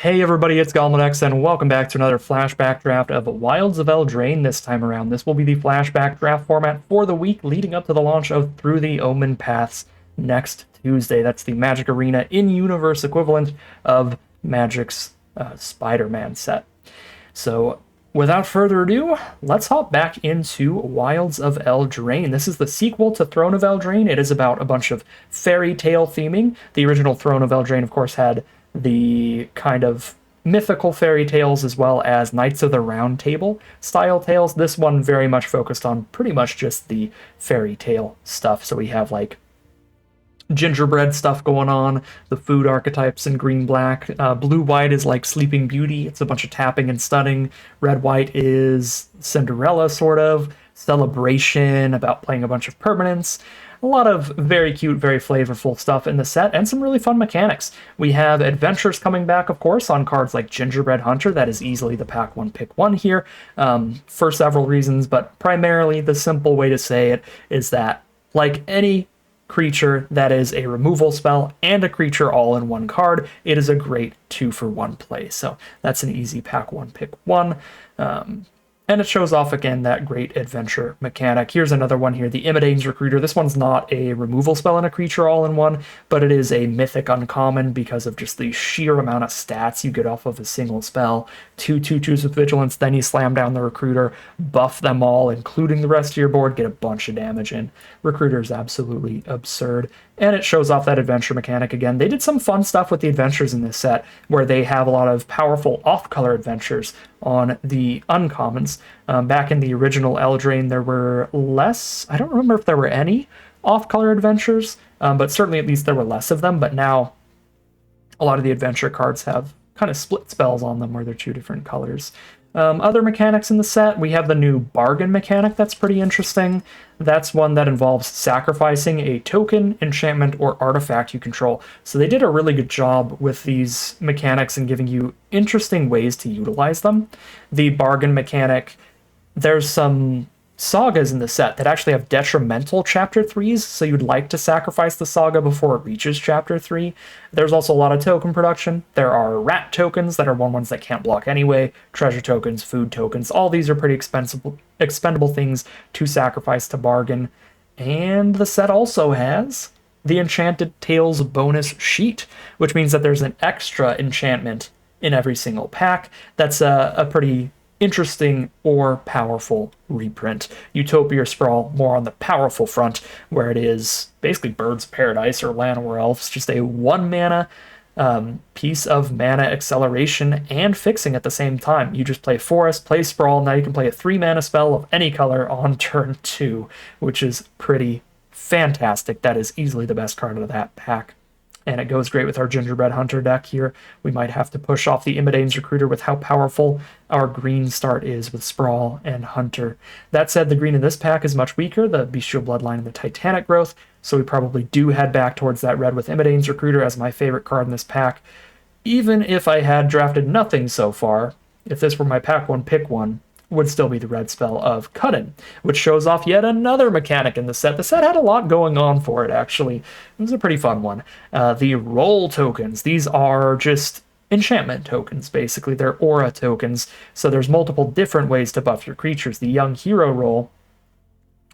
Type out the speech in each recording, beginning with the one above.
Hey everybody, it's GoblinX, and welcome back to another flashback draft of Wilds of Eldraine this time around. This will be the flashback draft format for the week leading up to the launch of Through the Omen Paths next Tuesday. That's the Magic Arena in-universe equivalent of Magic's Spider-Man set. So, without further ado, let's hop back into Wilds of Eldraine. This is the sequel to Throne of Eldraine. It is about a bunch of fairy tale theming. The original Throne of Eldraine, of course, had the kind of mythical fairy tales as well as Knights of the Round Table style tales. This one very much focused on pretty much just the fairy tale stuff. So we have like gingerbread stuff going on, the food archetypes in green-black. Blue-white is like Sleeping Beauty. It's a bunch of tapping and stunning. Red-white is Cinderella, sort of. Celebration, about playing a bunch of permanents. A lot of very cute, very flavorful stuff in the set, and some really fun mechanics. We have adventures coming back, of course, on cards like Gingerbread Hunter. That is easily the pack one, pick one here, for several reasons, but primarily the simple way to say it is that, like any creature that is a removal spell and a creature all in one card, it is a great 2-for-1 play. So that's an easy pack one, pick one. And it shows off, again, that great adventure mechanic. Here's another one here, the Imidane's Recruiter. This one's not a removal spell and a creature all in one, but it is a mythic uncommon because of just the sheer amount of stats you get off of a single spell. 2/2/2s with Vigilance, then you slam down the Recruiter, buff them all, including the rest of your board, get a bunch of damage in. Recruiter is absolutely absurd. And it shows off that adventure mechanic again. They did some fun stuff with the adventures in this set, where they have a lot of powerful off-color adventures on the uncommons. Back in the original Eldraine, there were less. I don't remember if there were any off-color adventures, but certainly at least there were less of them. But now a lot of the adventure cards have kind of split spells on them where they're two different colors. Other mechanics in the set, we have the new bargain mechanic that's pretty interesting. That's one that involves sacrificing a token, enchantment, or artifact you control. So they did a really good job with these mechanics and giving you interesting ways to utilize them. The bargain mechanic, there's some sagas in the set that actually have detrimental chapter 3s, so you'd like to sacrifice the saga before it reaches chapter 3. There's also a lot of token production. There are rat tokens that are 1/1s that can't block anyway, treasure tokens, food tokens. All these are pretty expendable things to sacrifice to bargain. And the set also has the Enchanted Tales bonus sheet, which means that there's an extra enchantment in every single pack. That's a pretty interesting or powerful reprint. Utopia Sprawl, more on the powerful front, where it is basically Birds of Paradise or Llanowar Elves, just a 1-mana piece of mana acceleration and fixing at the same time. You just play Forest, play Sprawl, now you can play a 3-mana spell of any color on turn 2, which is pretty fantastic. That is easily the best card out of that pack. And it goes great with our Gingerbread Hunter deck here. We might have to push off the Imidane's Recruiter with how powerful our green start is with Sprawl and Hunter. That said, the green in this pack is much weaker, the Bestial Bloodline and the Titanic Growth, so we probably do head back towards that red with Imidane's Recruiter as my favorite card in this pack. Even if I had drafted nothing so far, if this were my pack one, pick one, would still be the red spell of Cut-In, which shows off yet another mechanic in the set. The set had a lot going on for it, actually. It was a pretty fun one. The Roll tokens. These are just enchantment tokens, basically. They're aura tokens, so there's multiple different ways to buff your creatures. The Young Hero Roll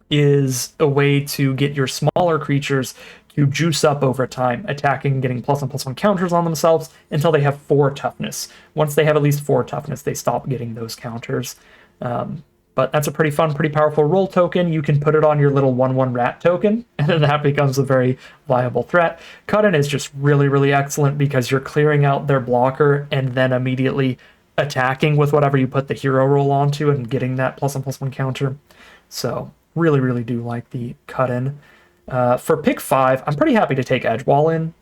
is a way to get your smaller creatures to juice up over time, attacking, getting +1/+1 counters on themselves until they have 4 toughness. Once they have at least 4 toughness, they stop getting those counters. But that's a pretty fun, pretty powerful roll token. You can put it on your little 1/1 rat token, and then that becomes a very viable threat. Cut-In is just really, really excellent because you're clearing out their blocker and then immediately attacking with whatever you put the hero roll onto and getting that +1/+1 counter. So really, really do like the Cut-In. For pick 5, I'm pretty happy to take Edgewall in.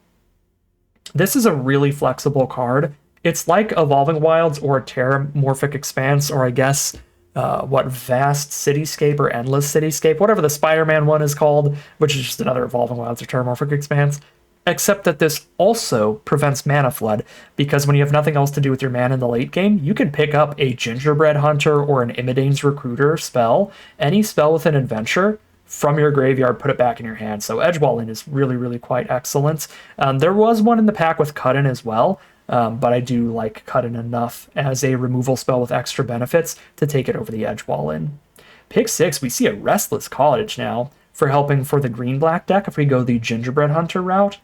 This is a really flexible card. It's like Evolving Wilds or Terramorphic Expanse, or I guess Vast Cityscape or Endless Cityscape, whatever the Spider-Man one is called, which is just another Evolving Wilds or Terramorphic Expanse. Except that this also prevents mana flood, because when you have nothing else to do with your mana in the late game, you can pick up a Gingerbread Hunter or an Imidane's Recruiter spell, any spell with an adventure, from your graveyard, put it back in your hand. So Edgewall in is really, really quite excellent. There was one in the pack with Cut-In as well, but I do like Cut In enough as a removal spell with extra benefits to take it over the edge wall in. Pick 6, we see a Restless Cottage now for helping for the green-black deck if we go the Gingerbread Hunter route.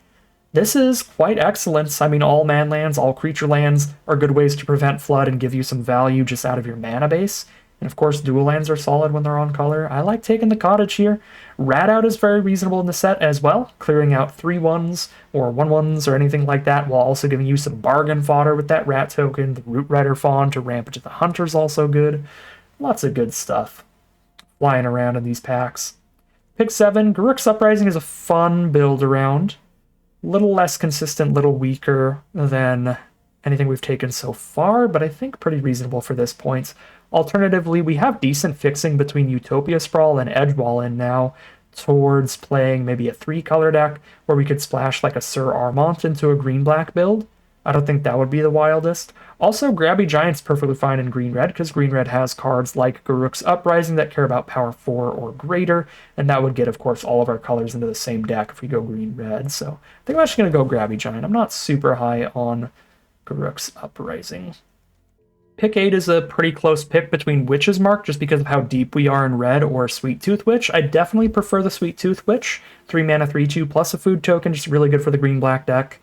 This is quite excellent. I mean, all man lands, all creature lands are good ways to prevent flood and give you some value just out of your mana base. And of course, dual lands are solid when they're on color. I like taking the cottage here. Rat Out is very reasonable in the set as well, clearing out 3/1s or 1/1s or anything like that, while also giving you some bargain fodder with that rat token. The Root Rider Fawn to ramp into the Hunter's also good. Lots of good stuff flying around in these packs. Pick 7, Garruk's Uprising is a fun build around. Little less consistent, little weaker than anything we've taken so far, but I think pretty reasonable for this point. Alternatively, we have decent fixing between Utopia Sprawl and Edgewall in now towards playing maybe a 3-color deck where we could splash like a Sir Armont into a green-black build. I don't think that would be the wildest. Also, Grabby Giant's perfectly fine in green-red because green-red has cards like Garruk's Uprising that care about power 4 or greater, and that would get, of course, all of our colors into the same deck if we go green-red. So I think I'm actually going to go Grabby Giant. I'm not super high on Garruk's Uprising. Pick 8 is a pretty close pick between Witch's Mark just because of how deep we are in red or Sweet Tooth Witch. I definitely prefer the Sweet Tooth Witch. 3 mana, 3/2 plus a food token, just really good for the green-black deck.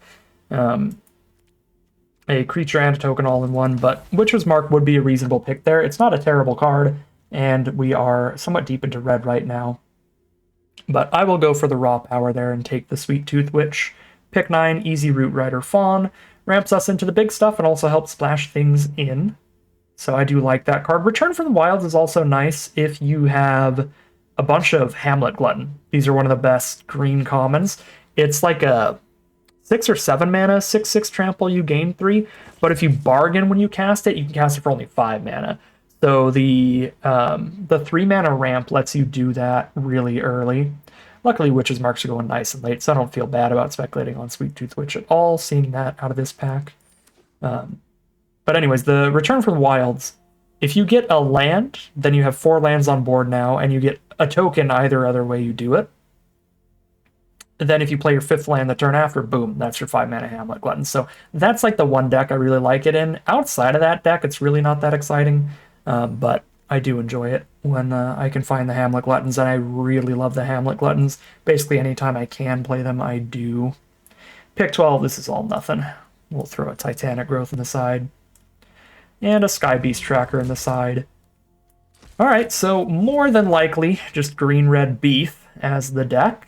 A creature and a token all in one, but Witch's Mark would be a reasonable pick there. It's not a terrible card, and we are somewhat deep into red right now. But I will go for the raw power there and take the Sweet Tooth Witch. Pick 9, easy Root Rider Fawn. Ramps us into the big stuff and also helps splash things in. So I do like that card. Return from the Wilds is also nice if you have a bunch of Hamlet Glutton. These are one of the best green commons. It's like a 6 or 7 mana, 6/6 trample, you gain 3. But if you bargain when you cast it, you can cast it for only 5 mana. So the 3 mana ramp lets you do that really early. Luckily, Witch's Marks are going nice and late, so I don't feel bad about speculating on Sweet Tooth Witch at all, seeing that out of this pack. But anyways, the Return from the Wilds, if you get a land, then you have 4 lands on board now, and you get a token either other way you do it. Then if you play your 5th land the turn after, boom, that's your 5 mana Hamlet Glutton. So that's like the one deck I really like it in. Outside of that deck, it's really not that exciting, but I do enjoy it when I can find the Hamlet Gluttons, and I really love the Hamlet Gluttons. Basically, anytime I can play them, I do. Pick 12, this is all nothing. We'll throw a Titanic Growth in the side. And a Sky Beast Tracker in the side. Alright, so more than likely, just green-red beef as the deck.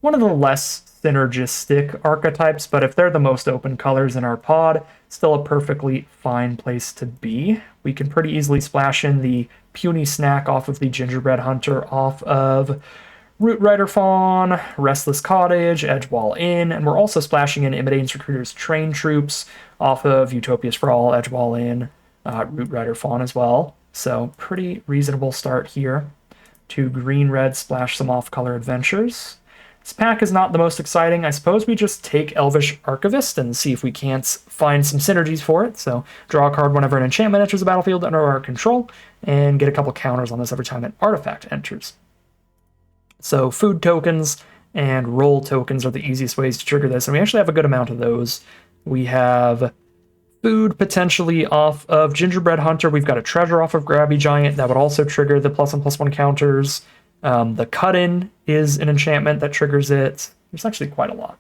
One of the less synergistic archetypes, but if they're the most open colors in our pod, still a perfectly fine place to be. We can pretty easily splash in the Puny Snack off of the Gingerbread Hunter, off of Root Rider Fawn, Restless Cottage, Edgewall Inn, and we're also splashing in Imidane's Recruiter's Train Troops off of Utopia Sprawl, Edgewall Inn, Root Rider Fawn as well. So pretty reasonable start here to green-red splash some off-color adventures. This pack is not the most exciting. I suppose we just take Elvish Archivist and see if we can't find some synergies for it. So draw a card whenever an enchantment enters the battlefield under our control, and get a couple counters on this every time an artifact enters. So food tokens and roll tokens are the easiest ways to trigger this, and we actually have a good amount of those. We have food potentially off of Gingerbread Hunter. We've got a treasure off of Grabby Giant that would also trigger the +1/+1 counters. The Cut-In is an enchantment that triggers it. There's actually quite a lot.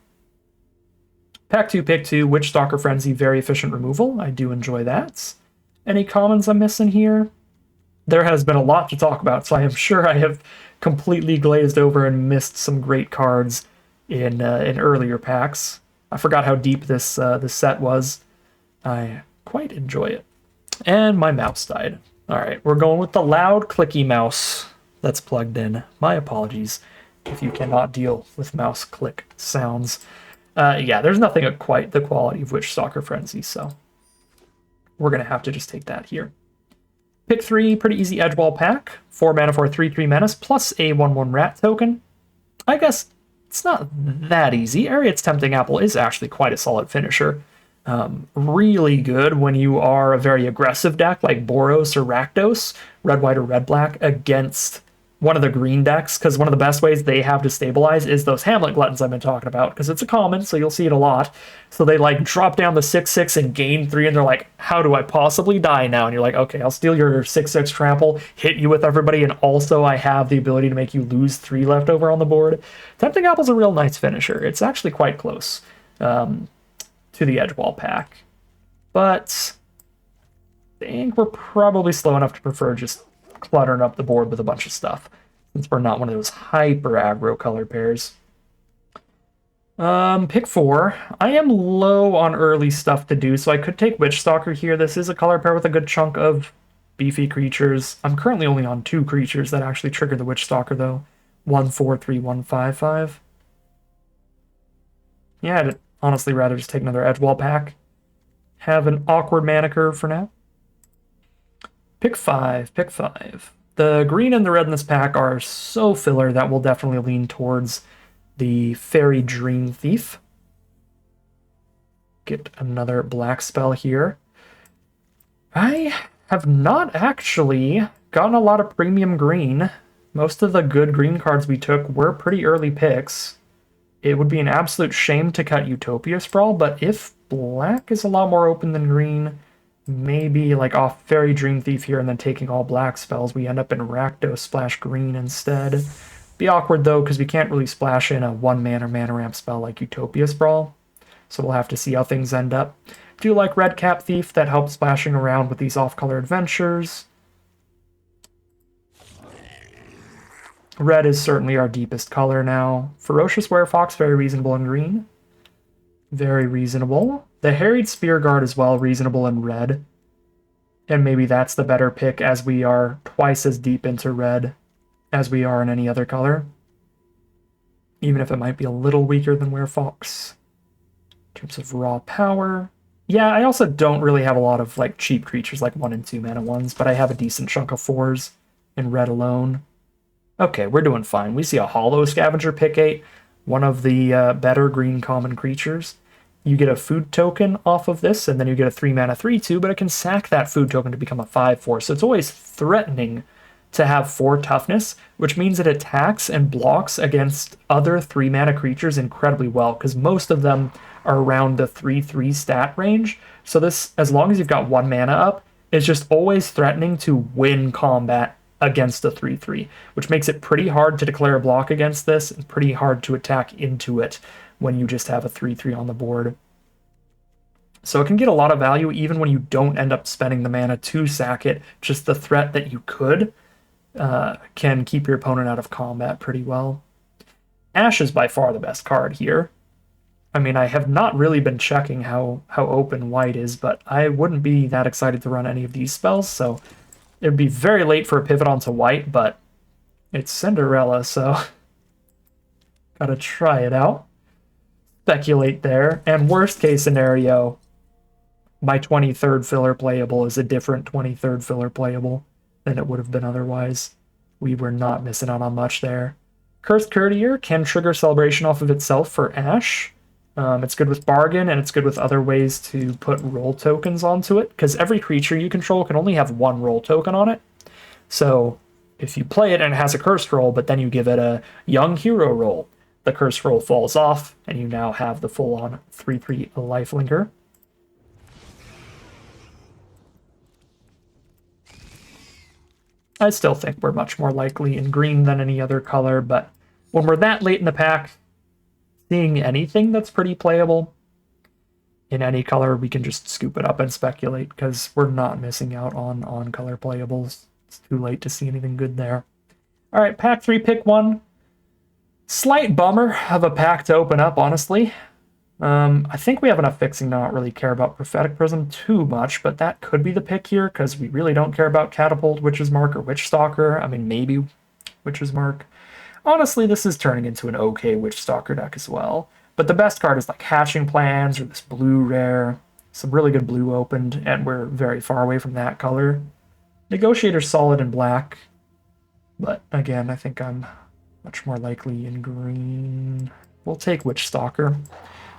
Pack 2, pick 2, Witchstalker Frenzy, very efficient removal. I do enjoy that. Any commons I'm missing here? There has been a lot to talk about, so I am sure I have completely glazed over and missed some great cards in earlier packs. I forgot how deep this set was. I quite enjoy it. And my mouse died. All right, we're going with the loud, clicky mouse that's plugged in. My apologies if you cannot deal with mouse click sounds. Yeah, there's nothing at quite the quality of Witchstalker Frenzy, so we're going to have to just take that here. Pick 3, pretty easy Edgewall pack. 4 mana for a 3/3 menace, plus a 1/1 rat token. I guess it's not that easy. Ariad's Tempting Apple is actually quite a solid finisher. Really good when you are a very aggressive deck like Boros or Rakdos, red, white, or red, black, against one of the green decks, because one of the best ways they have to stabilize is those Hamlet Gluttons I've been talking about, because it's a common, so you'll see it a lot. So they like drop down the 6/6 and gain 3, and they're like, how do I possibly die now? And you're like, okay, I'll steal your 6/6 trample, hit you with everybody, and also I have the ability to make you lose 3 left over on the board. Tempting Apple's a real nice finisher. It's actually quite close to the Edgewall pack. But I think we're probably slow enough to prefer just cluttering up the board with a bunch of stuff, since we're not one of those hyper aggro color pairs. Pick 4. I am low on early stuff to do, so I could take Witchstalker here. This is a color pair with a good chunk of beefy creatures. I'm currently only on 2 creatures that actually trigger the Witchstalker, though. 1/4/3, 1/5/5. Yeah, I'd honestly rather just take another Edgewall pack. Have an awkward mana curve for now. Pick 5. Pick 5. The green and the red in this pack are so filler that we'll definitely lean towards the Fairy Dream Thief. Get another black spell here. I have not actually gotten a lot of premium green. Most of the good green cards we took were pretty early picks. It would be an absolute shame to cut Utopia Sprawl, but if black is a lot more open than green, maybe like off Fairy Dream Thief here and then taking all black spells, we end up in Rakdos Splash Green instead. Be awkward though, because we can't really splash in a 1-mana mana ramp spell like Utopia Sprawl, so we'll have to see how things end up. Do like Redcap Thief, that helps splashing around with these off-color adventures. Red is certainly our deepest color now. Ferocious Werefox, very reasonable in green. Very reasonable. The Harried Spear Guard as well, reasonable in red. And maybe that's the better pick, as we are twice as deep into red as we are in any other color. Even if it might be a little weaker than Werefox. In terms of raw power. Yeah, I also don't really have a lot of like cheap creatures like 1 and 2 mana ones, but I have a decent chunk of 4s in red alone. Okay, we're doing fine. We see a Hollow Scavenger pick 8, one of the better green common creatures. You get a food token off of this, and then you get a 3-mana 3/2, but it can sack that food token to become a 5/4, so it's always threatening to have 4 toughness, which means it attacks and blocks against other 3-mana creatures incredibly well, because most of them are around the 3/3 stat range. So this, as long as you've got 1 mana up, is just always threatening to win combat against a 3/3, which makes it pretty hard to declare a block against this, and pretty hard to attack into it when you just have a 3/3 on the board. So it can get a lot of value even when you don't end up spending the mana to sack it. Just the threat that you could can keep your opponent out of combat pretty well. Ash is by far the best card here. I mean, I have not really been checking how open white is, but I wouldn't be that excited to run any of these spells, so it would be very late for a pivot onto white, but it's Cinderella, so gotta try it out. Speculate there, and worst case scenario, my 23rd filler playable is a different 23rd filler playable than it would have been otherwise. We were not missing out on much there. Cursed Courtier can trigger Celebration off of itself for Ash. It's good with Bargain, and it's good with other ways to put roll tokens onto it, because every creature you control can only have 1 roll token on it. So if you play it and it has a cursed roll, but then you give it a young hero roll, the cursed roll falls off, and you now have the full-on 3/3 lifelinker. I still think we're much more likely in green than any other color, but when we're that late in the pack, seeing anything that's pretty playable in any color, we can just scoop it up and speculate, because we're not missing out on color playables. It's too late to see anything good there. All right, pack 3, pick 1. Slight bummer of a pack to open up, honestly. I think we have enough fixing to not really care about Prophetic Prism too much, but that could be the pick here, because we really don't care about Catapult, Witch's Mark, or Witchstalker. I mean, maybe Witch's Mark. Honestly, this is turning into an okay Witchstalker deck as well. But the best card is like Hatching Plans or this blue rare. Some really good blue opened, and we're very far away from that color. Negotiator's solid in black, but again, I think I'm much more likely in green. We'll take Witchstalker.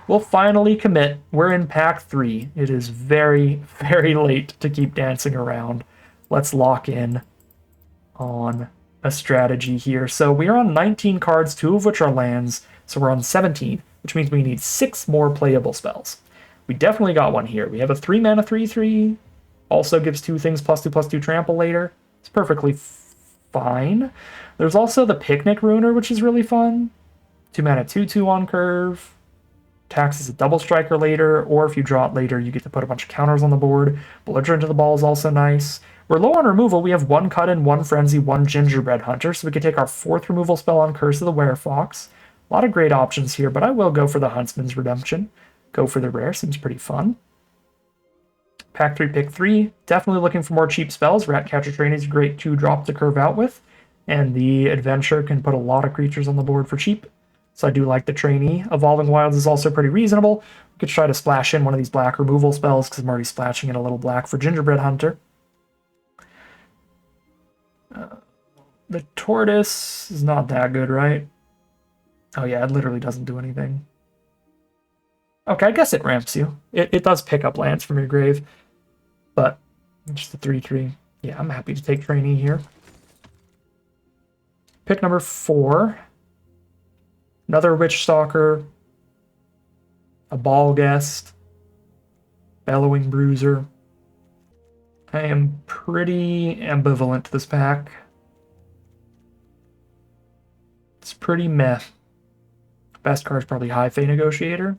We'll finally commit. We're in pack 3. It is very, very late to keep dancing around. Let's lock in on a strategy here. So we are on 19 cards, 2 of which are lands, so we're on 17, which means we need 6 more playable spells. We definitely got one here. We have a 3 mana 3/3, also gives 2 things +2/+2 trample later. It's perfectly fine. There's also the Picnic Ruiner, which is really fun. 2 mana 2/2 on curve. Tax is a double striker later, or if you draw it later, you get to put a bunch of counters on the board. Bludger into the ball is also nice. We're low on removal. We have 1 Cut-in, 1 Frenzy, 1 Gingerbread Hunter, so we can take our 4th removal spell on Curse of the Werefox. A lot of great options here, but I will go for the Huntsman's Redemption. Go for the rare, seems pretty fun. Pack 3, pick 3. Definitely looking for more cheap spells. Ratcatcher Trainee is a great 2-drop to curve out with, and the Adventure can put a lot of creatures on the board for cheap. So I do like the Trainee. Evolving Wilds is also pretty reasonable. We could try to splash in one of these black removal spells because I'm already splashing in a little black for Gingerbread Hunter. The Tortoise is not that good, right? Oh yeah, it literally doesn't do anything. Okay, I guess it ramps you. It does pick up lands from your grave, but just a 3/3. Yeah, I'm happy to take Trainee here. Pick number 4. Another Witch Stalker, a Ball Guest, Bellowing Bruiser. I am pretty ambivalent to this pack. It's pretty meh. Best card is probably High Fae Negotiator,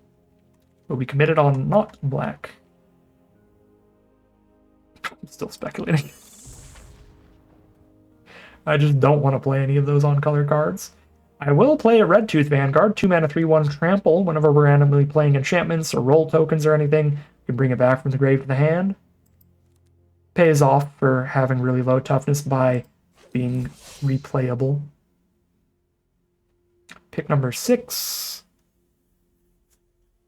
but we committed on not black. I'm still speculating. I just don't want to play any of those on color cards. I will play a Red Tooth Vanguard, 2 mana 3/1 trample. Whenever we're randomly playing enchantments or roll tokens or anything, you can bring it back from the grave to the hand. Pays off for having really low toughness by being replayable. Pick number 6.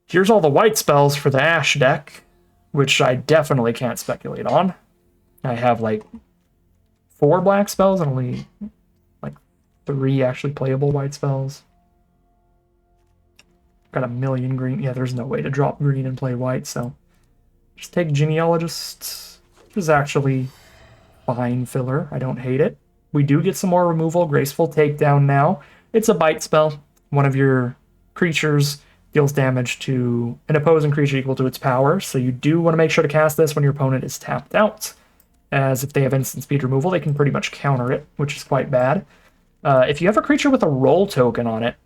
Here's all the white spells for the Ash deck, which I definitely can't speculate on. I have like 4 black spells and only 3 actually playable white spells. Got a million green. Yeah, there's no way to drop green and play white, so just take Genealogist, which is actually fine filler. I don't hate it. We do get some more removal. Graceful Takedown now. It's a bite spell. One of your creatures deals damage to an opposing creature equal to its power, so you do want to make sure to cast this when your opponent is tapped out, as if they have instant speed removal, they can pretty much counter it, which is quite bad. If you have a creature with a roll token on it,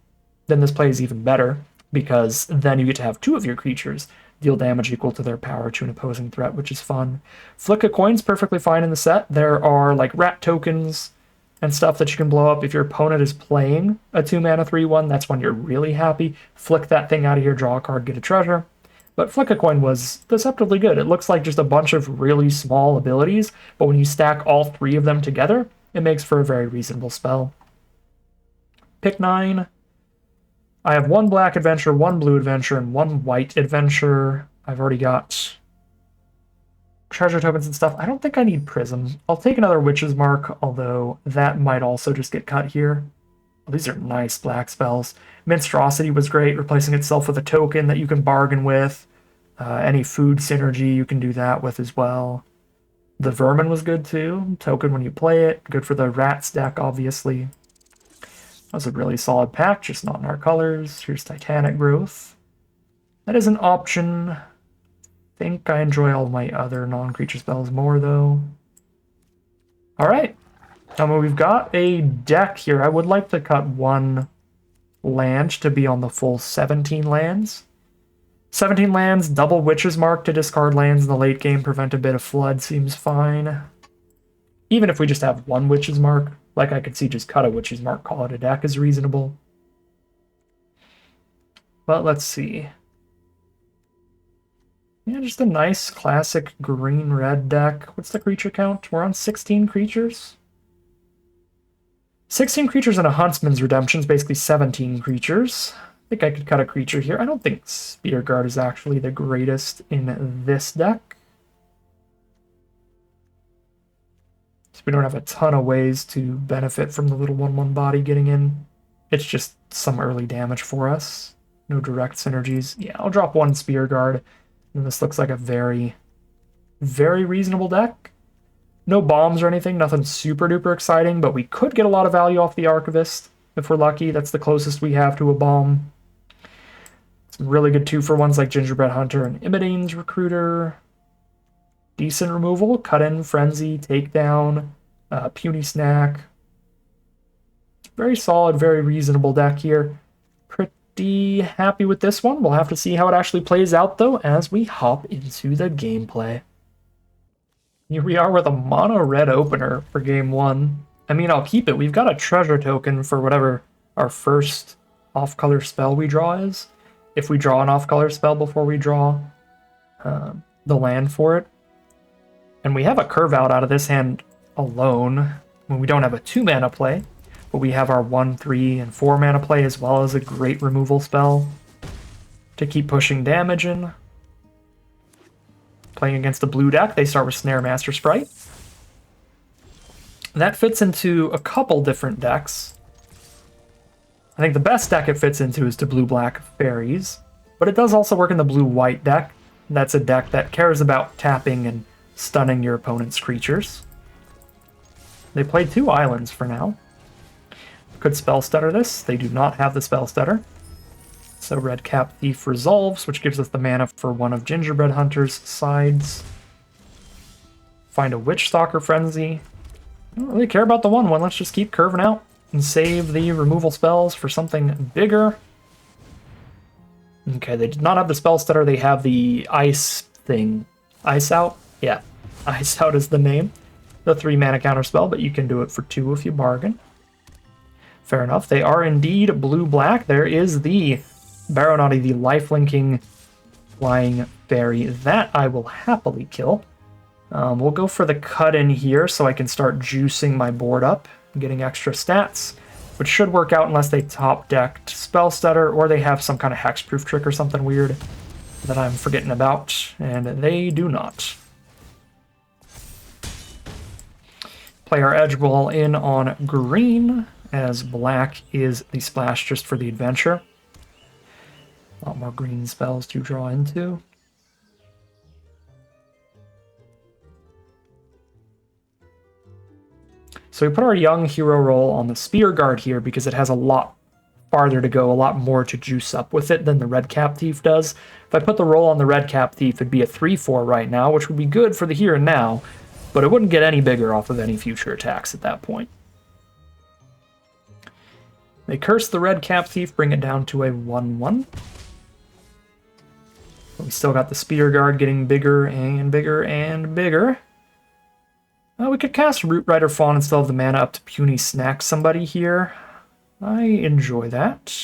then this play is even better, because then you get to have 2 of your creatures deal damage equal to their power to an opposing threat, which is fun. Flick a Coin's perfectly fine in the set. There are like rat tokens and stuff that you can blow up. If your opponent is playing a 2 mana 3/1, that's when you're really happy. Flick that thing out of here, draw a card, get a treasure. But Flick a Coin was deceptively good. It looks like just a bunch of really small abilities, but when you stack all 3 of them together, it makes for a very reasonable spell. Pick 9. I have 1 black adventure, 1 blue adventure, and 1 white adventure. I've already got treasure tokens and stuff. I don't think I need Prism. I'll take another Witch's Mark, although that might also just get cut here. Well, these are nice black spells. Minstrosity was great, replacing itself with a token that you can bargain with. Any food synergy you can do that with as well. The Vermin was good too. Token when you play it. Good for the Rats deck, obviously. That was a really solid pack, just not in our colors. Here's Titanic Growth. That is an option. I think I enjoy all my other non-creature spells more, though. Alright. Now we've got a deck here. I would like to cut 1 land to be on the full 17 lands. 17 lands, double Witch's Mark to discard lands in the late game, prevent a bit of flood seems fine. Even if we just have 1 Witch's Mark, like I could see just cut a Witch's Mark, call it a deck is reasonable. But let's see. Yeah, just a nice classic green-red deck. What's the creature count? We're on 16 creatures? 16 creatures and a Huntsman's Redemption is basically 17 creatures. I think I could cut a creature here. I don't think Spear Guard is actually the greatest in this deck. So we don't have a ton of ways to benefit from the little 1/1 body getting in. It's just some early damage for us. No direct synergies. Yeah, I'll drop 1 Spear Guard. And this looks like a very, very reasonable deck. No bombs or anything, nothing super duper exciting, but we could get a lot of value off the Archivist if we're lucky. That's the closest we have to a bomb. It's really good 2-for-1s like Gingerbread Hunter and Imidane's Recruiter. Decent removal, Cut In, Frenzy, Takedown, Puny Snack. Very solid, very reasonable deck here. Pretty happy with this one. We'll have to see how it actually plays out, though, as we hop into the gameplay. Here we are with a mono red opener for game 1. I mean, I'll keep it. We've got a treasure token for whatever our first off-color spell we draw is. If we draw an off-color spell before we draw the land for it. And we have a curve out of this hand alone when we don't have a 2-mana play. But we have our 1, 3, and 4-mana play, as well as a great removal spell to keep pushing damage in. Playing against the blue deck, they start with Snare Master Sprite. That fits into a couple different decks. I think the best deck it fits into is the blue-black fairies, but it does also work in the blue-white deck. That's a deck that cares about tapping and stunning your opponent's creatures. They play 2 islands for now. Could spell stutter this. They do not have the spell stutter. So Red Cap Thief resolves, which gives us the mana for one of Gingerbread Hunter's sides. Find a Witch Stalker Frenzy. I don't really care about the 1-1. Let's just keep curving out and save the removal spells for something bigger. Okay, they did not have the spell stutter. They have the ice thing. Ice Out? Yeah, Ice Out is the name. The 3-mana counter spell, but you can do it for 2 if you bargain. Fair enough. They are indeed blue-black. There is the Baronati, the life-linking flying fairy. That I will happily kill. We'll go for the cut-in here so I can start juicing my board up, getting extra stats, which should work out unless they top-decked Spell Stutter or they have some kind of hexproof trick or something weird that I'm forgetting about, and they do not. Play our Edge Ball in on green, as black is the splash just for the adventure. A lot more green spells to draw into. So we put our young hero roll on the Spear Guard here because it has a lot farther to go, a lot more to juice up with it than the Red Cap Thief does. If I put the roll on the Red Cap Thief, it'd be a 3-4 right now, which would be good for the here and now, but it wouldn't get any bigger off of any future attacks at that point. They curse the Red Cap Thief, bring it down to a 1-1. We still got the Spear Guard getting bigger and bigger and bigger. We could cast Root Rider Fawn and still have the mana up to Puny Snack somebody here. I enjoy that.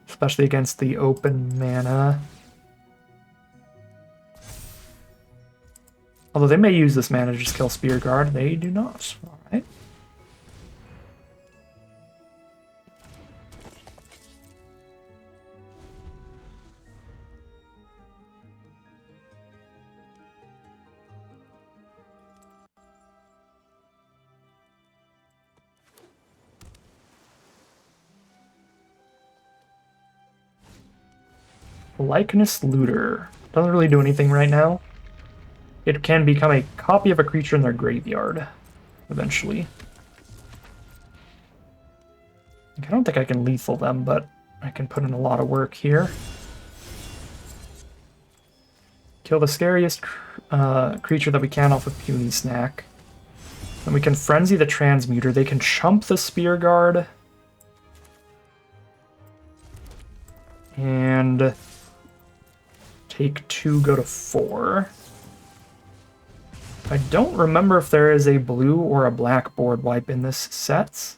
Especially against the open mana. Although they may use this mana to just kill Spear Guard, they do not. Alright. Likeness Looter. Doesn't really do anything right now. It can become a copy of a creature in their graveyard, eventually. I don't think I can lethal them, but I can put in a lot of work here. Kill the scariest creature that we can off of Puny Snack. Then we can Frenzy the Transmuter. They can chump the Spear Guard. And take 2, go to 4. I don't remember if there is a blue or a black board wipe in this set.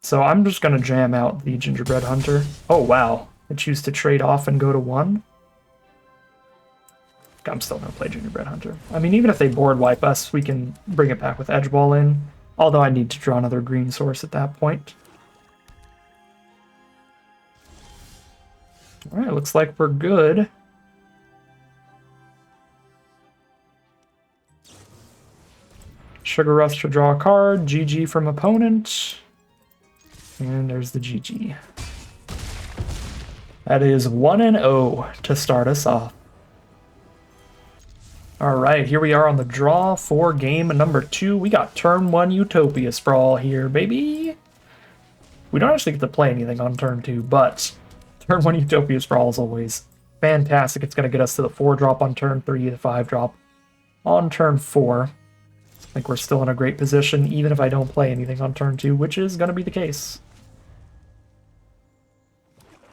So I'm just going to jam out the Gingerbread Hunter. Oh, wow. I choose to trade off and go to 1. I'm still going to play Gingerbread Hunter. I mean, even if they board wipe us, we can bring it back with Edge Ball in. Although I need to draw another green source at that point. Alright, looks like we're good. Sugar Rush to draw a card, GG from opponent. And there's the GG. That is 1-0 to start us off. All right, here we are on the draw for game number 2. We got turn 1 Utopia Sprawl here, baby. We don't actually get to play anything on turn 2, but turn 1 Utopia Sprawl is always fantastic. It's going to get us to the 4-drop on turn 3, the 5-drop on turn 4. I think we're still in a great position, even if I don't play anything on turn 2, which is going to be the case.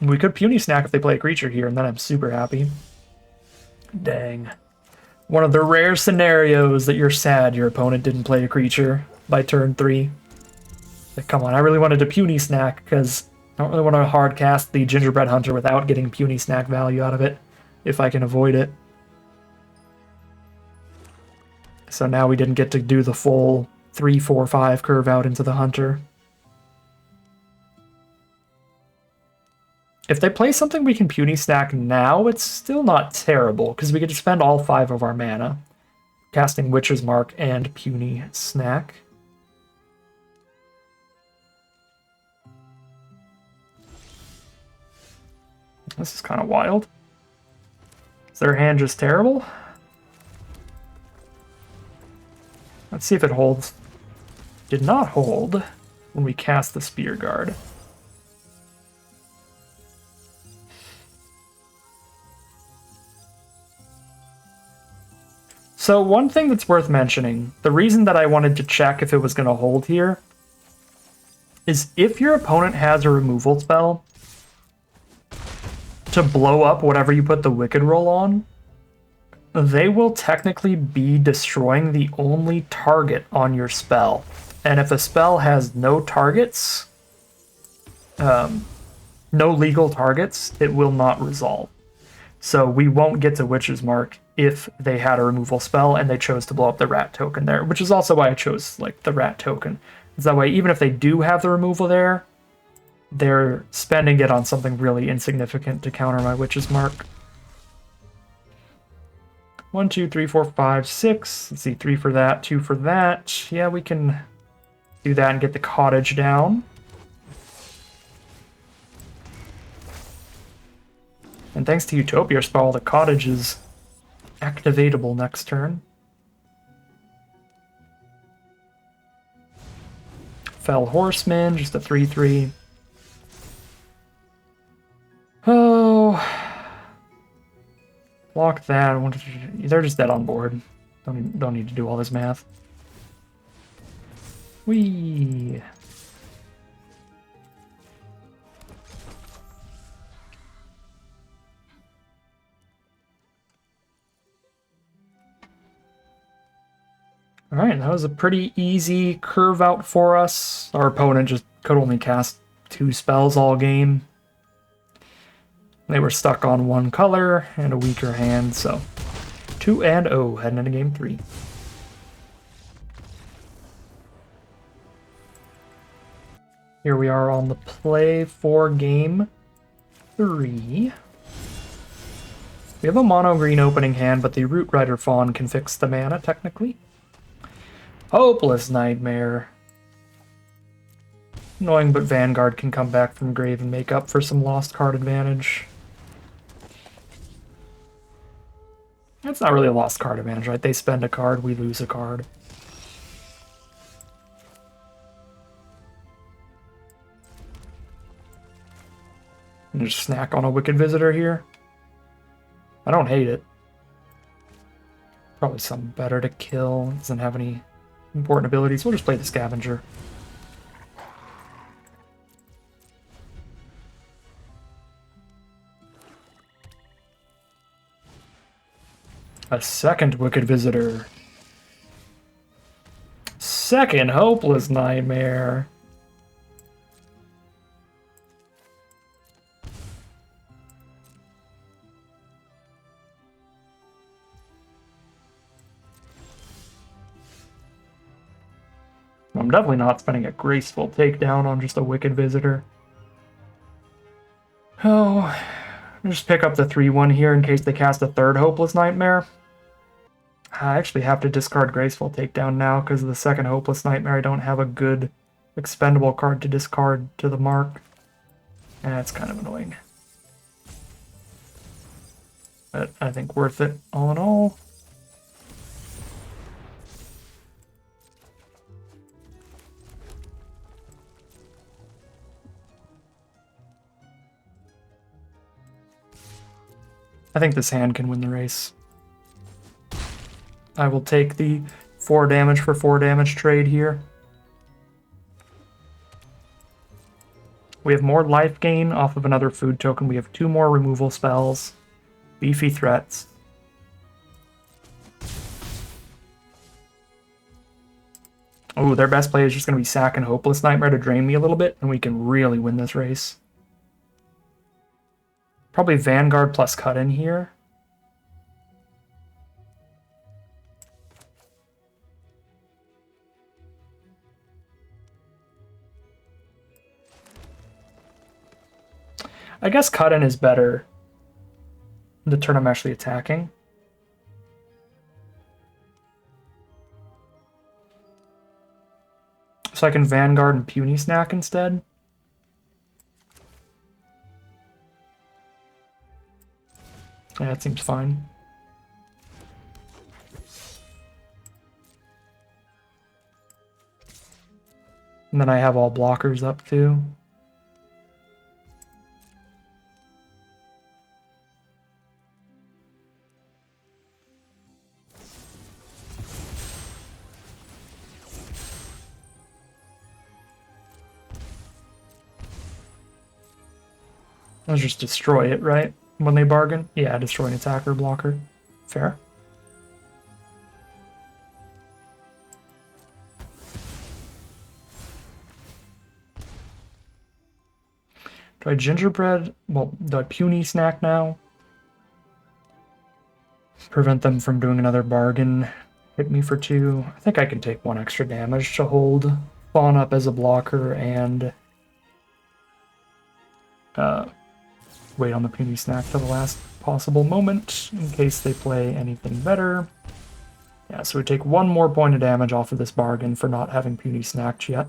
We could Puny Snack if they play a creature here, and then I'm super happy. Dang. One of the rare scenarios that you're sad your opponent didn't play a creature by turn 3. Like, come on, I really wanted to Puny Snack, because I don't really want to hard cast the Gingerbread Hunter without getting Puny Snack value out of it, if I can avoid it. So now we didn't get to do the full 3, 4, 5 curve out into the Hunter. If they play something we can Puny Snack now, it's still not terrible, because we could spend all 5 of our mana casting Witcher's Mark and Puny Snack. This is kind of wild. Is their hand just terrible? Let's see if it holds. Did not hold when we cast the Spear Guard. So one thing that's worth mentioning, the reason that I wanted to check if it was going to hold here, is if your opponent has a removal spell to blow up whatever you put the Wicked Roll on, they will technically be destroying the only target on your spell. And if a spell has no targets, no legal targets, it will not resolve. So we won't get to Witcher's Mark if they had a removal spell and they chose to blow up the rat token there, which is also why I chose like the rat token. Is that way, even if they do have the removal there, they're spending it on something really insignificant to counter my Witcher's Mark. 1, 2, 3, 4, 5, 6. Let's see, 3 for that, 2 for that. Yeah, we can do that and get the cottage down. And thanks to Utopia Sprawl, the cottage is activatable next turn. Fell Horseman, just a 3/3. Oh. Block that. They're just dead on board. Don't need to do all this math. Whee! Alright, that was a pretty easy curve out for us. Our opponent just could only cast 2 spells all game. They were stuck on 1 color and a weaker hand, so 2-0 heading into game 3. Here we are on the play for game 3. We have a mono green opening hand, but the Root Rider Fawn can fix the mana, technically. Hopeless Nightmare. Annoying, but Vanguard can come back from grave and make up for some lost card advantage. It's not really a lost card advantage, right? They spend a card, we lose a card. And just snack on a Wicked Visitor here. I don't hate it. Probably something better to kill. Doesn't have any important abilities. We'll just play the Scavenger. A second Wicked Visitor. Second Hopeless Nightmare. I'm definitely not spending a graceful takedown on just a Wicked Visitor. Oh, I'll just pick up the 3/1 here in case they cast a third Hopeless Nightmare. I actually have to discard Graceful Takedown now because of the second Hopeless Nightmare. I don't have a good expendable card to discard to the mark. And that's kind of annoying. But I think worth it all in all. I think this hand can win the race. I will take the 4 damage for 4 damage trade here. We have more life gain off of another food token. We have 2 more removal spells. Beefy threats. Oh, their best play is just going to be Sack and Hopeless Nightmare to drain me a little bit, and we can really win this race. Probably Vanguard plus Cut in here. I guess Cut in is better the turn I'm actually attacking. So I can Vanguard and Puny Snack instead. Yeah, that seems fine. And then I have all blockers up too. Let's just destroy it, right? When they bargain? Yeah, destroy an attacker blocker. Fair. Do I gingerbread? Well, do I puny snack now? Prevent them from doing another bargain. Hit me for 2. I think I can take 1 extra damage to hold Fawn up as a blocker and wait on the puny snack to the last possible moment in case they play anything better. Yeah, so we take 1 more point of damage off of this bargain for not having puny snacked yet.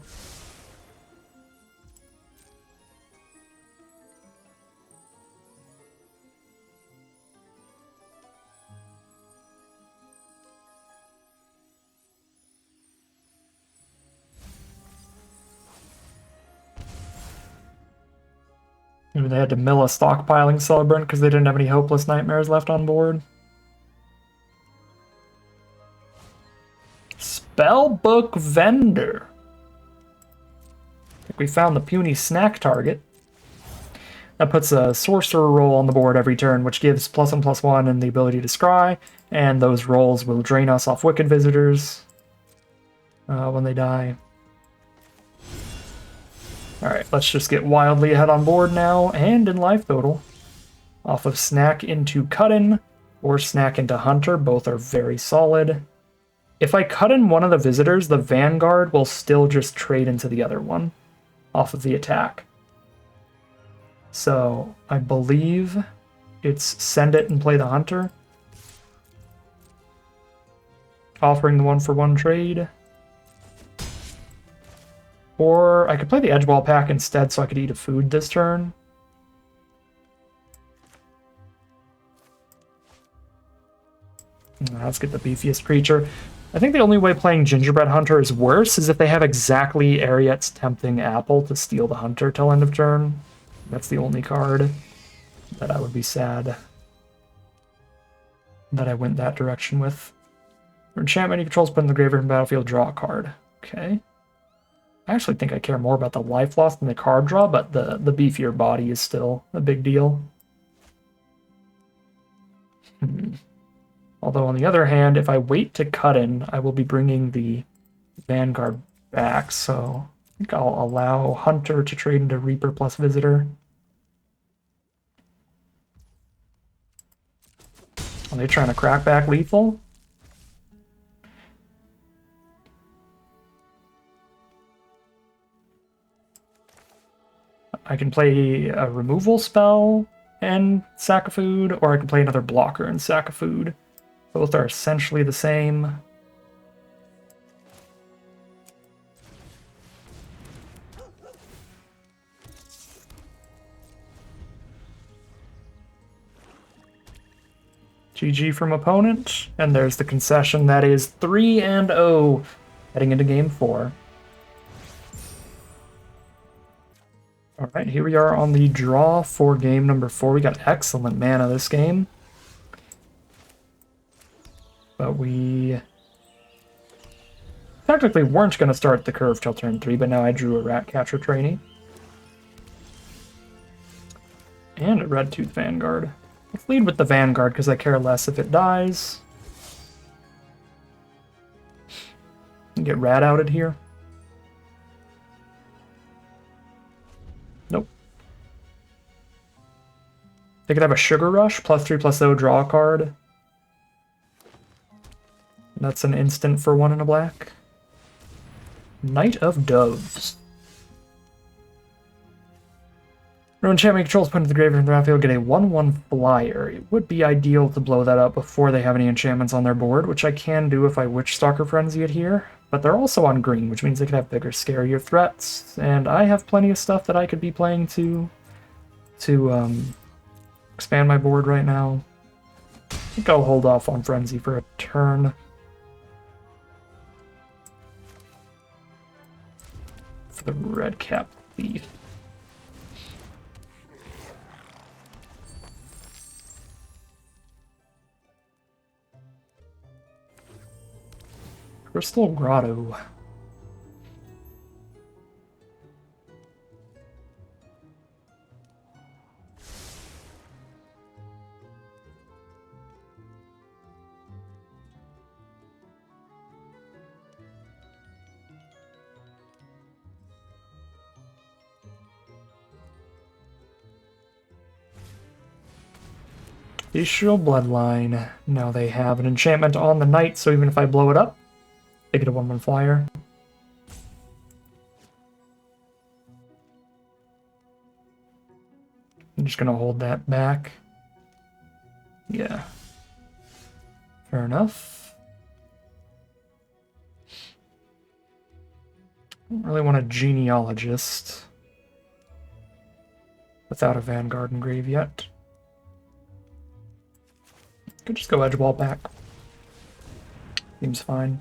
Maybe they had to mill a stockpiling Celebrant because they didn't have any Hopeless Nightmares left on board. Spellbook Vendor. I think we found the puny snack target. That puts a sorcerer roll on the board every turn, which gives +1/+1 and the ability to scry, and those rolls will drain us off Wicked Visitors when they die. Alright, let's just get wildly ahead on board now, and in life total. Off of Snack into Cut-In, or Snack into Hunter, both are very solid. If I cut in one of the visitors, the Vanguard will still just trade into the other one, off of the attack. So, I believe it's send it and play the Hunter. Offering the 1-for-1 trade. Or I could play the Edgewall pack instead so I could eat a food this turn. Let's get the beefiest creature. I think the only way playing Gingerbread Hunter is worse is if they have exactly Ariet's Tempting Apple to steal the Hunter till end of turn. That's the only card that I would be sad that I went that direction with. For enchantment, he controls put in the graveyard and battlefield, draw a card. Okay. I actually think I care more about the life loss than the card draw, but the beefier body is still a big deal. Although, on the other hand, if I wait to cut in, I will be bringing the Vanguard back, so I think I'll allow Hunter to trade into Reaper plus Visitor. Are they trying to crack back lethal? I can play a removal spell and sack a food, or I can play another blocker and sack a food. Both are essentially the same. GG from opponent, and there's the concession. That is 3-0 heading into game 4. All right, here we are on the draw for game number 4. We got excellent mana this game. But we technically weren't going to start the curve till turn 3, but now I drew a Ratcatcher trainee. And a Red Tooth Vanguard. Let's lead with the Vanguard because I care less if it dies. Get Rat outed here. Nope. They could have a Sugar Rush, +3/+0, draw a card. That's an instant for 1 and a black. Knight of Doves. No enchantment controls put into the graveyard in the battlefield, get a 1/1 flyer. It would be ideal to blow that up before they have any enchantments on their board, which I can do if I Witchstalker Frenzy it here. But they're also on green, which means they could have bigger, scarier threats. And I have plenty of stuff that I could be playing to expand my board right now. I think I'll hold off on Frenzy for a turn. For the Red Cap Thief. Crystal Grotto. Bestial Bloodline. Now they have an enchantment on the knight, so even if I blow it up, they get a 1/1 flyer. I'm just gonna hold that back. Yeah. Fair enough. I don't really want a Genealogist without a Vanguard engrave yet. Could just go Edge Wall back. Seems fine.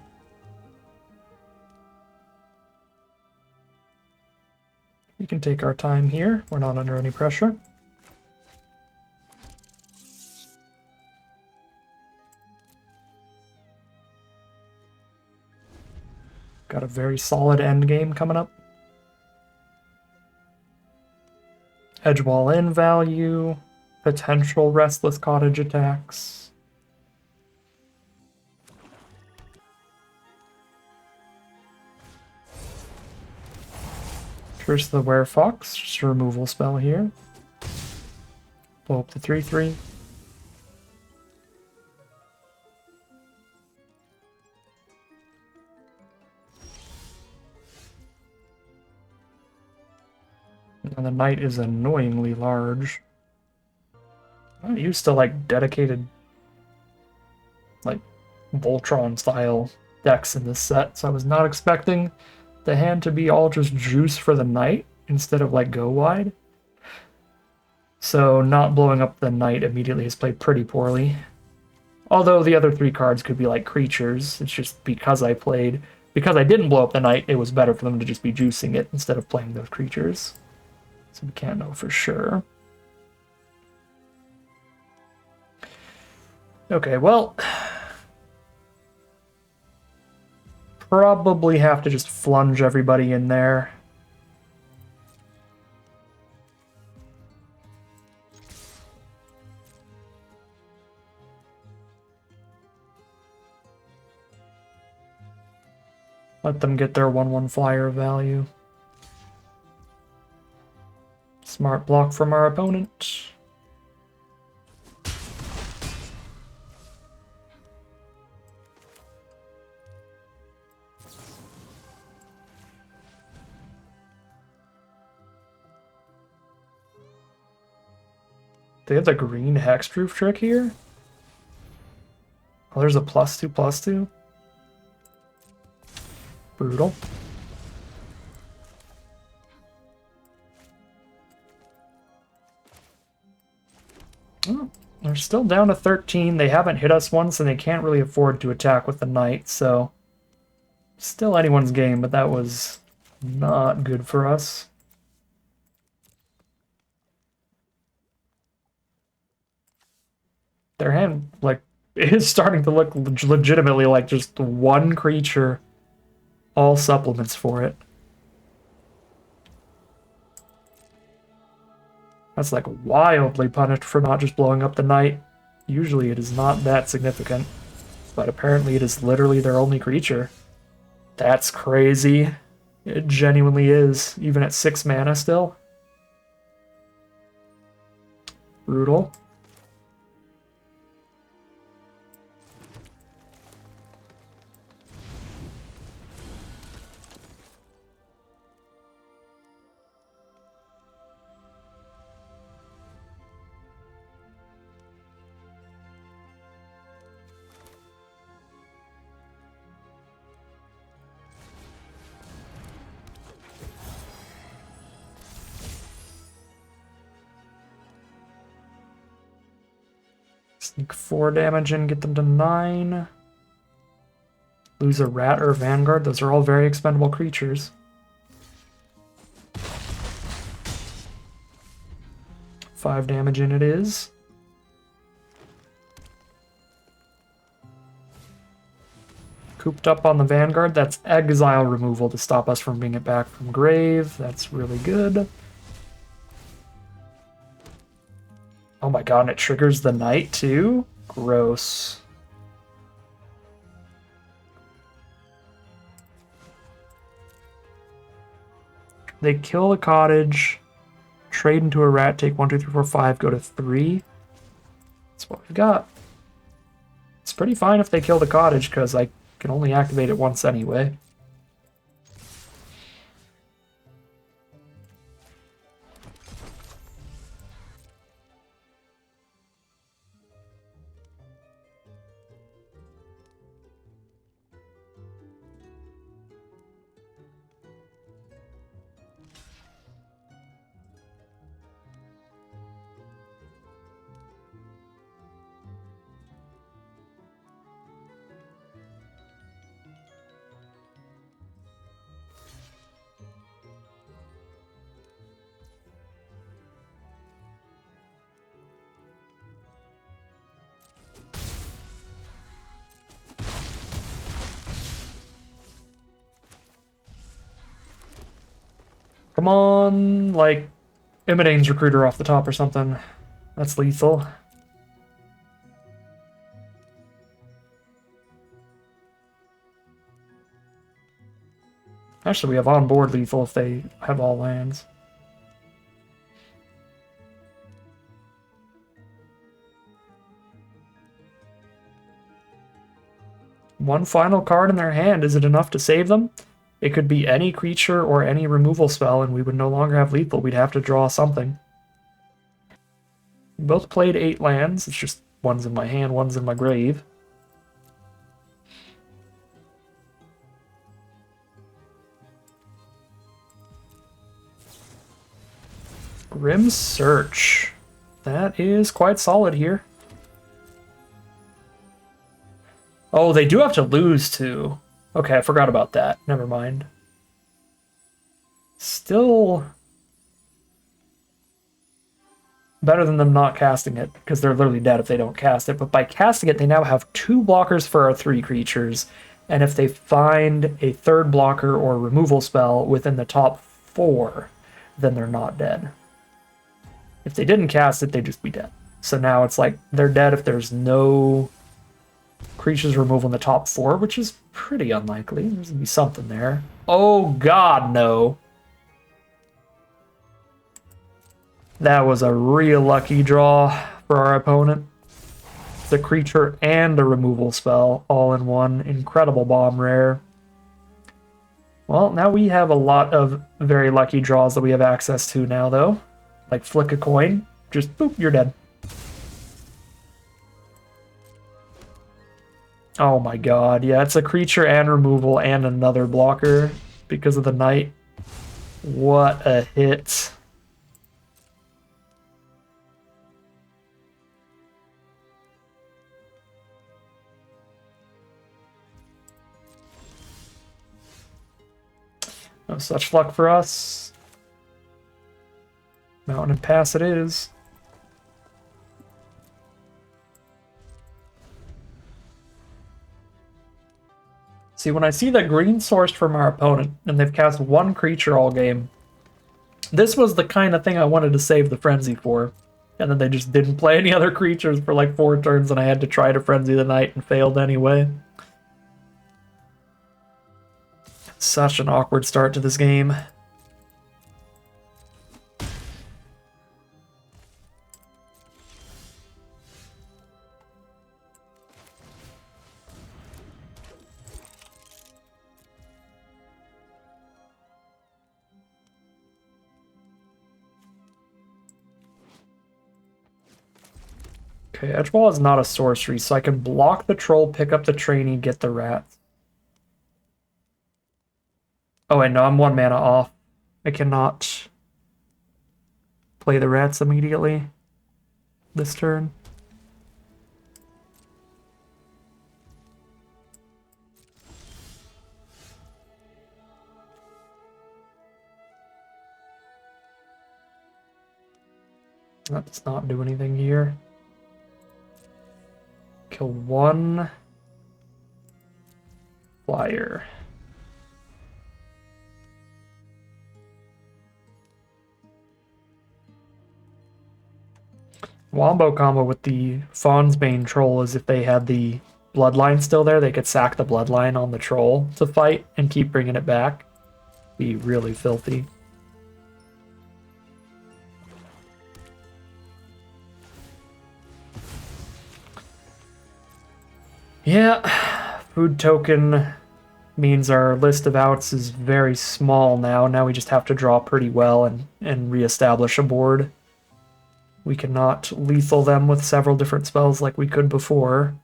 We can take our time here. We're not under any pressure. Got a very solid end game coming up. Edge Wall in value. Potential Restless Cottage attacks. Curse the Werefox, just a removal spell here. Blow up the 3/3. And the knight is annoyingly large. I'm used to like dedicated, like Voltron style decks in this set, so I was not expecting the hand to be all just juice for the knight instead of like go wide. So not blowing up the knight immediately has played pretty poorly. Although the other 3 cards could be like creatures, it's just because I didn't blow up the knight, it was better for them to just be juicing it instead of playing those creatures. So we can't know for sure. Okay, well, probably have to just flunge everybody in there. Let them get their 1/1 flyer value. Smart block from our opponent. They have the green hexproof trick here? Oh, there's a +2/+2. Brutal. Oh, they're still down to 13. They haven't hit us once, and they can't really afford to attack with the knight, so still anyone's game, but that was not good for us. Their hand, like, It is starting to look legitimately like just one creature, all supplements for it. That's like wildly punished for not just blowing up the knight. Usually it is not that significant, but apparently it is literally their only creature. That's crazy. It genuinely is, even at 6 mana still. Brutal. Sneak 4 damage in, get them to 9. Lose a rat or a vanguard. Those are all very expendable creatures. 5 damage in it is. Cooped up on the vanguard. That's exile removal to stop us from bringing it back from grave. That's really good. Oh my god, and it triggers the knight too? Gross. They kill the cottage, trade into a rat, take 1, 2, 3, 4, 5, go to 3. That's what we've got. It's pretty fine if they kill the cottage, because I can only activate it once anyway. Come on, like, Imidane's Recruiter off the top or something. That's lethal. Actually, we have on-board lethal if they have all lands. One final card in their hand. Is it enough to save them? It could be any creature or any removal spell, and we would no longer have lethal. We'd have to draw something. We both played 8 lands. It's just one's in my hand, one's in my grave. Grim Search. That is quite solid here. Oh, they do have to lose too. Okay, I forgot about that. Never mind. Still better than them not casting it, because they're literally dead if they don't cast it. But by casting it, they now have 2 blockers for our 3 creatures. And if they find a 3rd blocker or removal spell within the top 4, then they're not dead. If they didn't cast it, they'd just be dead. So now it's like they're dead if there's no creatures removal in the top 4, which is pretty unlikely. There's gonna be something there. Oh god, no. That was a real lucky draw for our opponent. The creature and a removal spell all in one. Incredible bomb rare. Well, now we have a lot of very lucky draws that we have access to now, though. Like flick a coin, just boop, you're dead. Oh my god, yeah, it's a creature and removal and another blocker because of the knight. What a hit. No such luck for us. Mountain and Pass it is. See, when I see that green sourced from our opponent, and they've cast one creature all game, this was the kind of thing I wanted to save the Frenzy for. And then they just didn't play any other creatures for like 4 turns, and I had to try to Frenzy the Knight and failed anyway. Such an awkward start to this game. Okay, Edgewall is not a sorcery, so I can block the troll, pick up the trainee, get the rats. Oh wait, no, I'm 1 mana off. I cannot play the rats immediately this turn. That does not do anything here. Kill 1 flyer. Wombo combo with the Fawn's Bane troll is if they had the bloodline still there, they could sack the bloodline on the troll to fight and keep bringing it back. Be really filthy. Yeah, food token means our list of outs is very small now. Now we just have to draw pretty well and reestablish a board. We cannot lethal them with several different spells like we could before.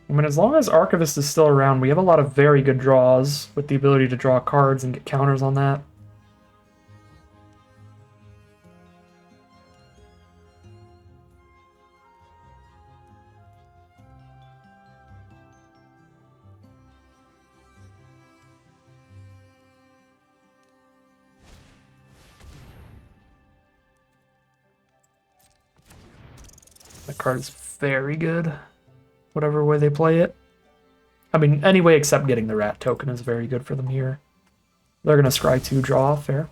I mean, as long as Archivist is still around, we have a lot of very good draws with the ability to draw cards and get counters on that. That card is very good, whatever way they play it. I mean, any way except getting the rat token is very good for them here. They're going to scry 2, draw, fair.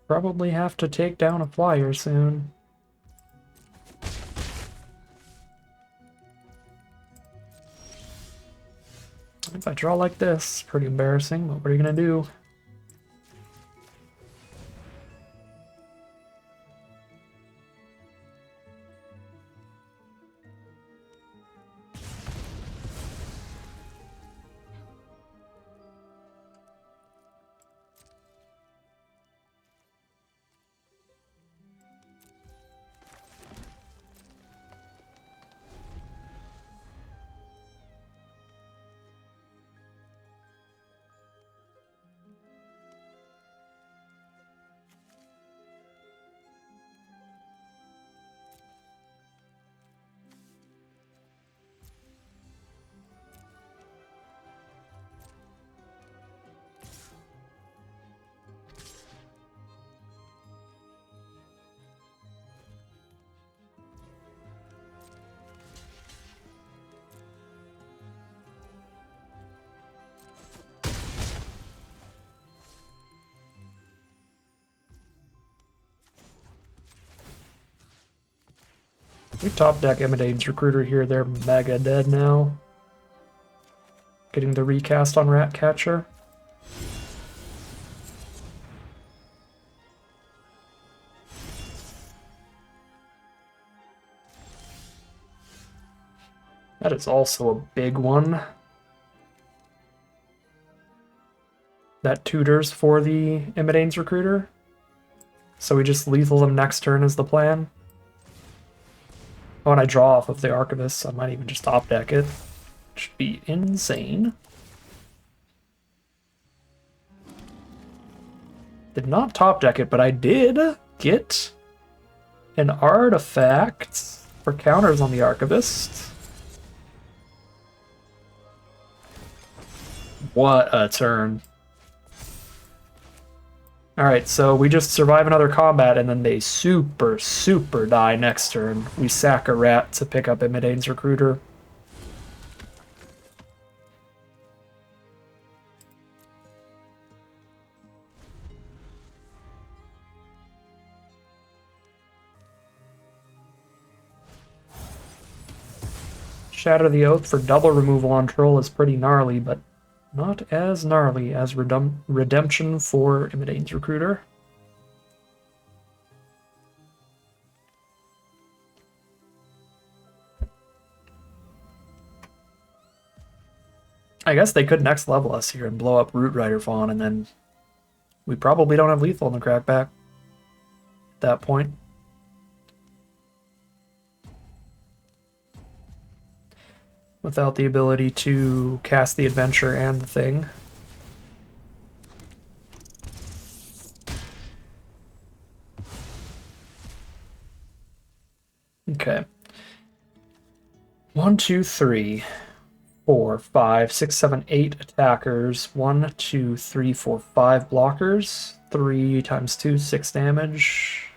Probably have to take down a flyer soon. If I draw like this, it's pretty embarrassing, but what are you gonna do? We top deck Emidane's Recruiter here, they're mega dead now. Getting the recast on Ratcatcher. That is also a big one. That tutors for the Imidane's Recruiter. So we just lethal them next turn is the plan. Oh, and I draw off of the Archivist, so I might even just top deck it. Should be insane. Did not top deck it, but I did get an artifact for counters on the Archivist. What a turn. Alright, so we just survive another combat and then they super die next turn. We sack a rat to pick up Imidane's Recruiter. Shatter the Oath for double removal on Troll is pretty gnarly, but not as gnarly as Redemption for Imidane's Recruiter. I guess they could next level us here and blow up Root Rider Fawn, and then we probably don't have lethal in the crackback at that point. Without the ability to cast the Adventure and the thing. Okay. 1, 2, 3, 4, 5, 6, 7, 8 attackers. 1, 2, 3, 4, 5 blockers. 3 times 2, 6 damage.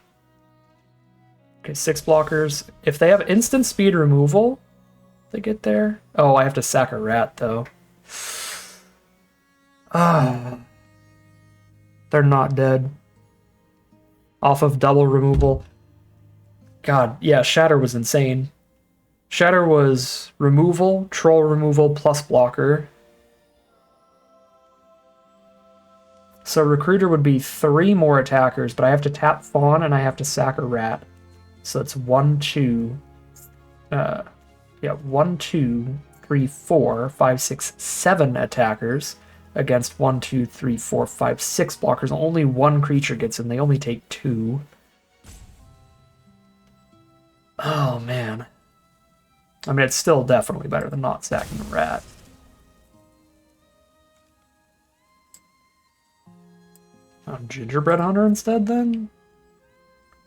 Okay, 6 blockers. If they have instant speed removal, they get there. Oh, I have to sack a rat though. Ah, they're not dead. Off of double removal. God, yeah, Shatter was insane. Shatter was removal, troll removal, plus blocker. So Recruiter would be 3 more attackers, but I have to tap Fawn and I have to sack a rat. So it's 1, 2. Yeah, 1, 2, 3, 4, 5, 6, 7 attackers against 1, 2, 3, 4, 5, 6 blockers. Only 1 creature gets in. They only take 2. Oh, man. I mean, it's still definitely better than not sacking a rat. Gingerbread Hunter instead, then?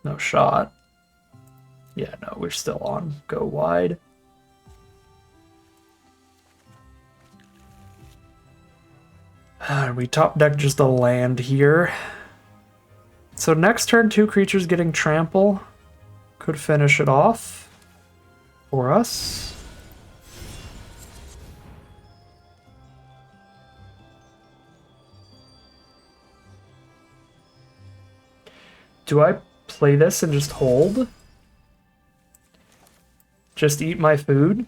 No shot. Yeah, no, we're still on go wide. We top deck just a land here. So next turn, 2 creatures getting trample could finish it off for us. Do I play this and just hold? Just eat my food?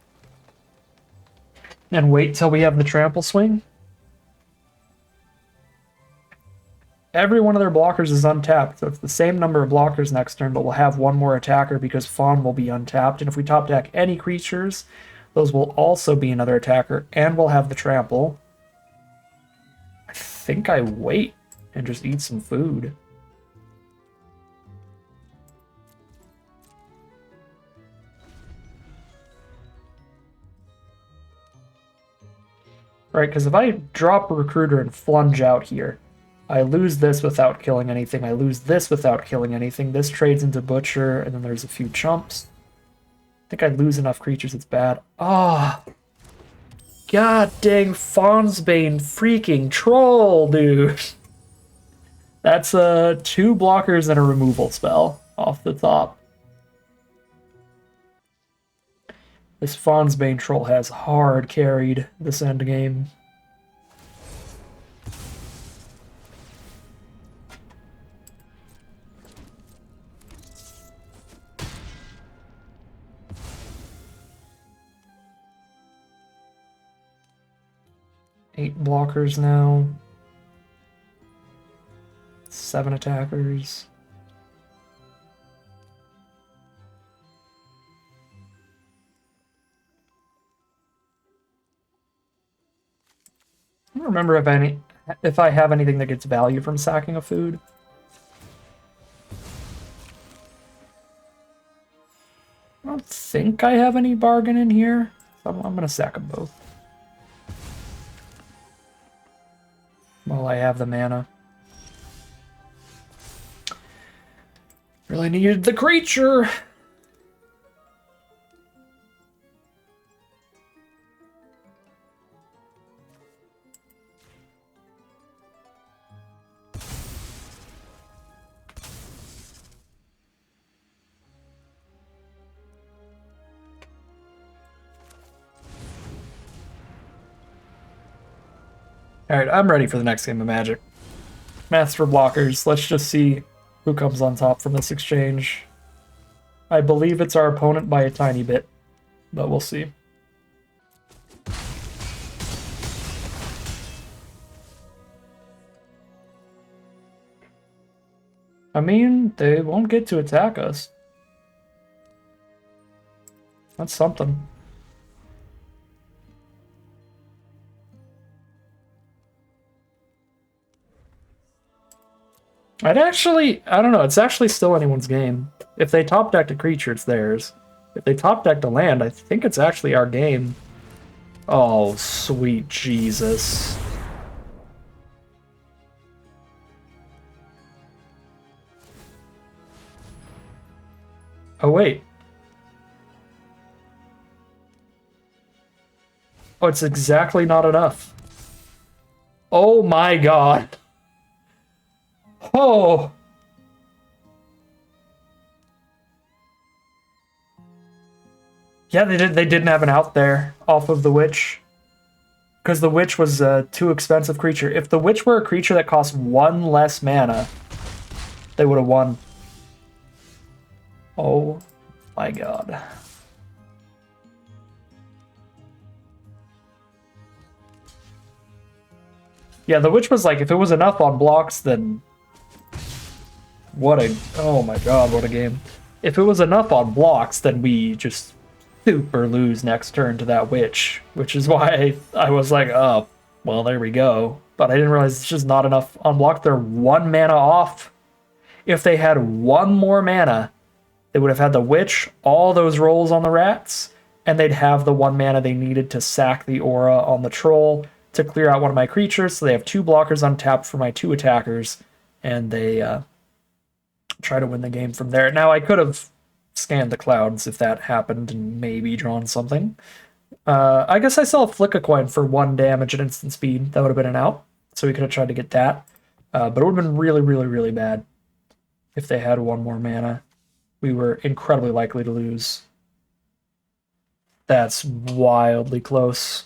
And wait till we have the trample swing? Every one of their blockers is untapped, so it's the same number of blockers next turn, but we'll have 1 more attacker because Fawn will be untapped. And if we top deck any creatures, those will also be another attacker, and we'll have the trample. I think I wait and just eat some food. Right, because if I drop a Recruiter and flunge out here, I lose this without killing anything. I lose this without killing anything. This trades into Butcher, and then there's a few chumps. I think I lose enough creatures, it's bad. Ah! Oh, god dang Fawnsbane freaking troll, dude! That's 2 blockers and a removal spell off the top. This Fawnsbane troll has hard carried this endgame. Eight blockers now. 7 attackers. I don't remember if I have anything that gets value from sacking a food. I don't think I have any bargain in here. So I'm gonna sack them both. While I have the mana. Really needed the creature! Alright, I'm ready for the next game of Magic. Maths for blockers. Let's just see who comes on top from this exchange. I believe it's our opponent by a tiny bit, but we'll see. I mean, they won't get to attack us. That's something. I don't know, it's actually still anyone's game. If they top decked a creature, it's theirs. If they top decked a land, I think it's actually our game. Oh, sweet Jesus. Oh, wait. Oh, it's exactly not enough. Oh my god. Oh. Yeah, they didn't have an out there off of the witch. Because the witch was a too expensive creature. If the witch were a creature that cost 1 less mana, they would have won. Oh my god. Yeah, the witch was like, if it was enough on blocks, then... Oh my god, what a game. If it was enough on blocks, then we just super lose next turn to that witch. Which is why I was like, oh, well, there we go. But I didn't realize it's just not enough on block. They're 1 mana off. If they had 1 more mana, they would have had the witch, all those rolls on the rats, and they'd have the 1 mana they needed to sack the aura on the troll to clear out one of my creatures. So they have 2 blockers untapped for my 2 attackers, and they try to win the game from there. Now, I could have scanned the clouds if that happened and maybe drawn something. I guess I saw a Flick a Coin for 1 damage at instant speed. That would have been an out, so we could have tried to get that. But it would have been really, really, really bad if they had 1 more mana. We were incredibly likely to lose. That's wildly close.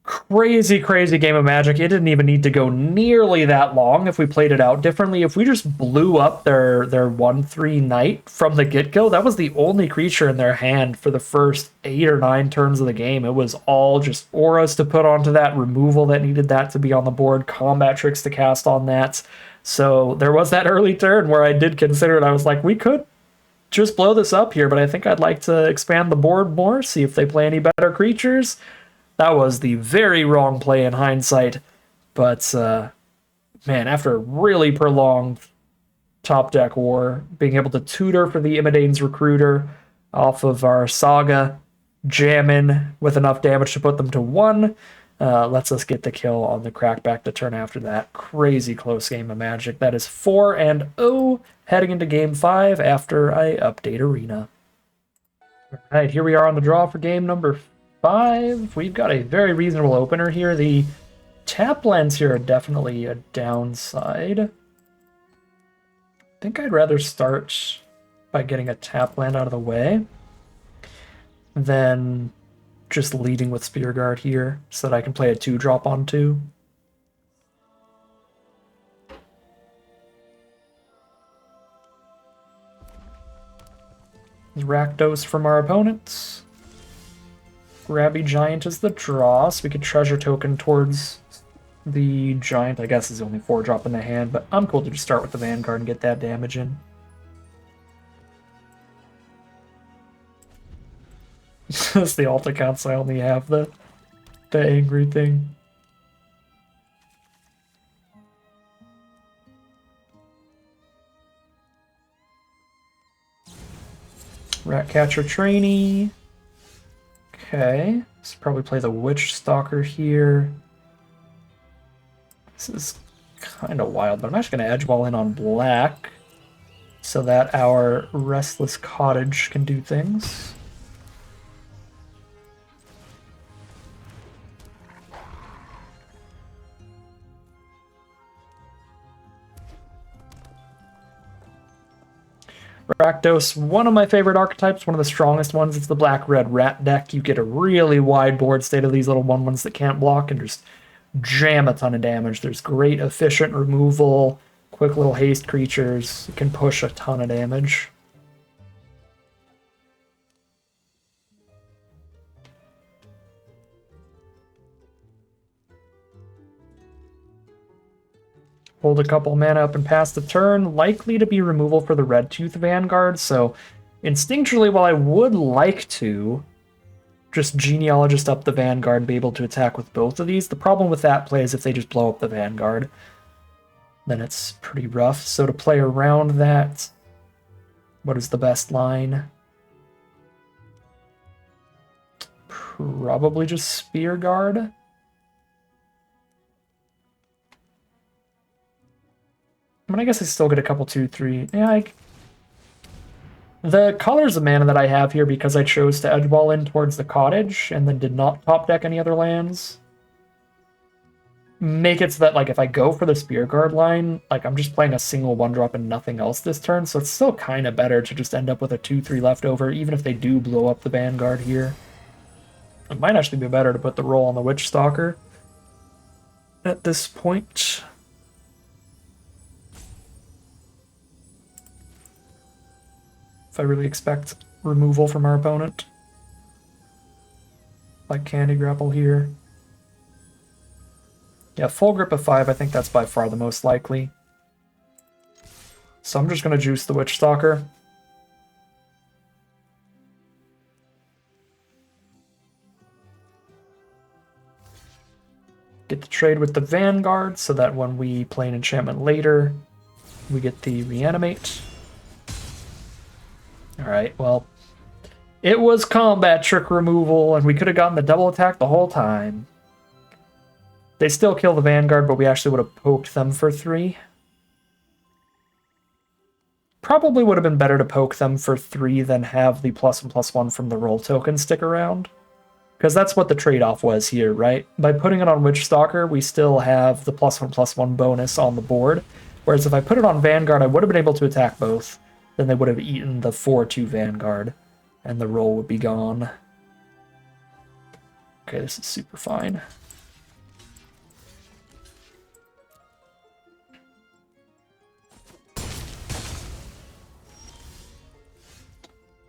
Crazy, crazy game of Magic. It didn't even need to go nearly that long if we played it out differently. If we just blew up their 1/3 Knight from the get-go, that was the only creature in their hand for the first 8 or 9 turns of the game. It was all just auras to put onto that, removal that needed that to be on the board, combat tricks to cast on that. So there was that early turn where I did consider it. I was like, we could just blow this up here, but I think I'd like to expand the board more, see if they play any better creatures. That was the very wrong play in hindsight, but man, after a really prolonged top deck war, being able to tutor for the Imidane's Recruiter off of our Saga, jam in with enough damage to put them to 1, lets us get the kill on the crackback the turn after that. Crazy close game of Magic. That is 4-0 heading into game 5 after I update Arena. All right, here we are on the draw for game number 5. We've got a very reasonable opener here. The tap lands here are definitely a downside. I think I'd rather start by getting a tap land out of the way than just leading with Spear Guard here so that I can play a 2-drop on 2. Rakdos from our opponents. Grabby Giant is the draw, so we could treasure token towards the Giant. I guess is the only 4-drop in the hand, but I'm cool to just start with the Vanguard and get that damage in. That's the alt accounts, I only have the angry thing. Ratcatcher Trainee. Okay. So probably play the Witch Stalker here. This is kind of wild, but I'm actually going to Edgewall in on black so that our Restless Cottage can do things. Rakdos, one of my favorite archetypes, one of the strongest ones. It's the black-red rat deck. You get a really wide board state of these little 1/1s that can't block and just jam a ton of damage. There's great efficient removal, quick little haste creatures. You can push a ton of damage. Hold a couple mana up and pass the turn. Likely to be removal for the Red Tooth Vanguard, so instinctually, while I would like to just Genealogist up the Vanguard and be able to attack with both of these, the problem with that play is if they just blow up the Vanguard, then it's pretty rough. So to play around that, what is the best line? Probably just Spear Guard. I mean, I guess I still get a couple 2/3. Yeah, the colors of mana that I have here, because I chose to Edgewall in towards the cottage and then did not top deck any other lands, make it so that, like, if I go for the Spear Guard line, like, I'm just playing a single 1-drop and nothing else this turn, so it's still kind of better to just end up with a 2/3 left over, even if they do blow up the Vanguard here. It might actually be better to put the roll on the Witch Stalker at this point. If I really expect removal from our opponent. Like Candy Grapple here. Yeah, full grip of 5, I think that's by far the most likely. So I'm just going to juice the Witch Stalker. Get the trade with the Vanguard so that when we play an enchantment later, we get the Reanimate. Alright, well, it was combat trick removal, and we could have gotten the double attack the whole time. They still kill the Vanguard, but we actually would have poked them for 3. Probably would have been better to poke them for 3 than have the +1/+1 from the roll token stick around. Because that's what the trade-off was here, right? By putting it on Witch Stalker, we still have the +1/+1 bonus on the board. Whereas if I put it on Vanguard, I would have been able to attack both. Then they would have eaten the 4/2 Vanguard, and the roll would be gone. Okay, this is super fine.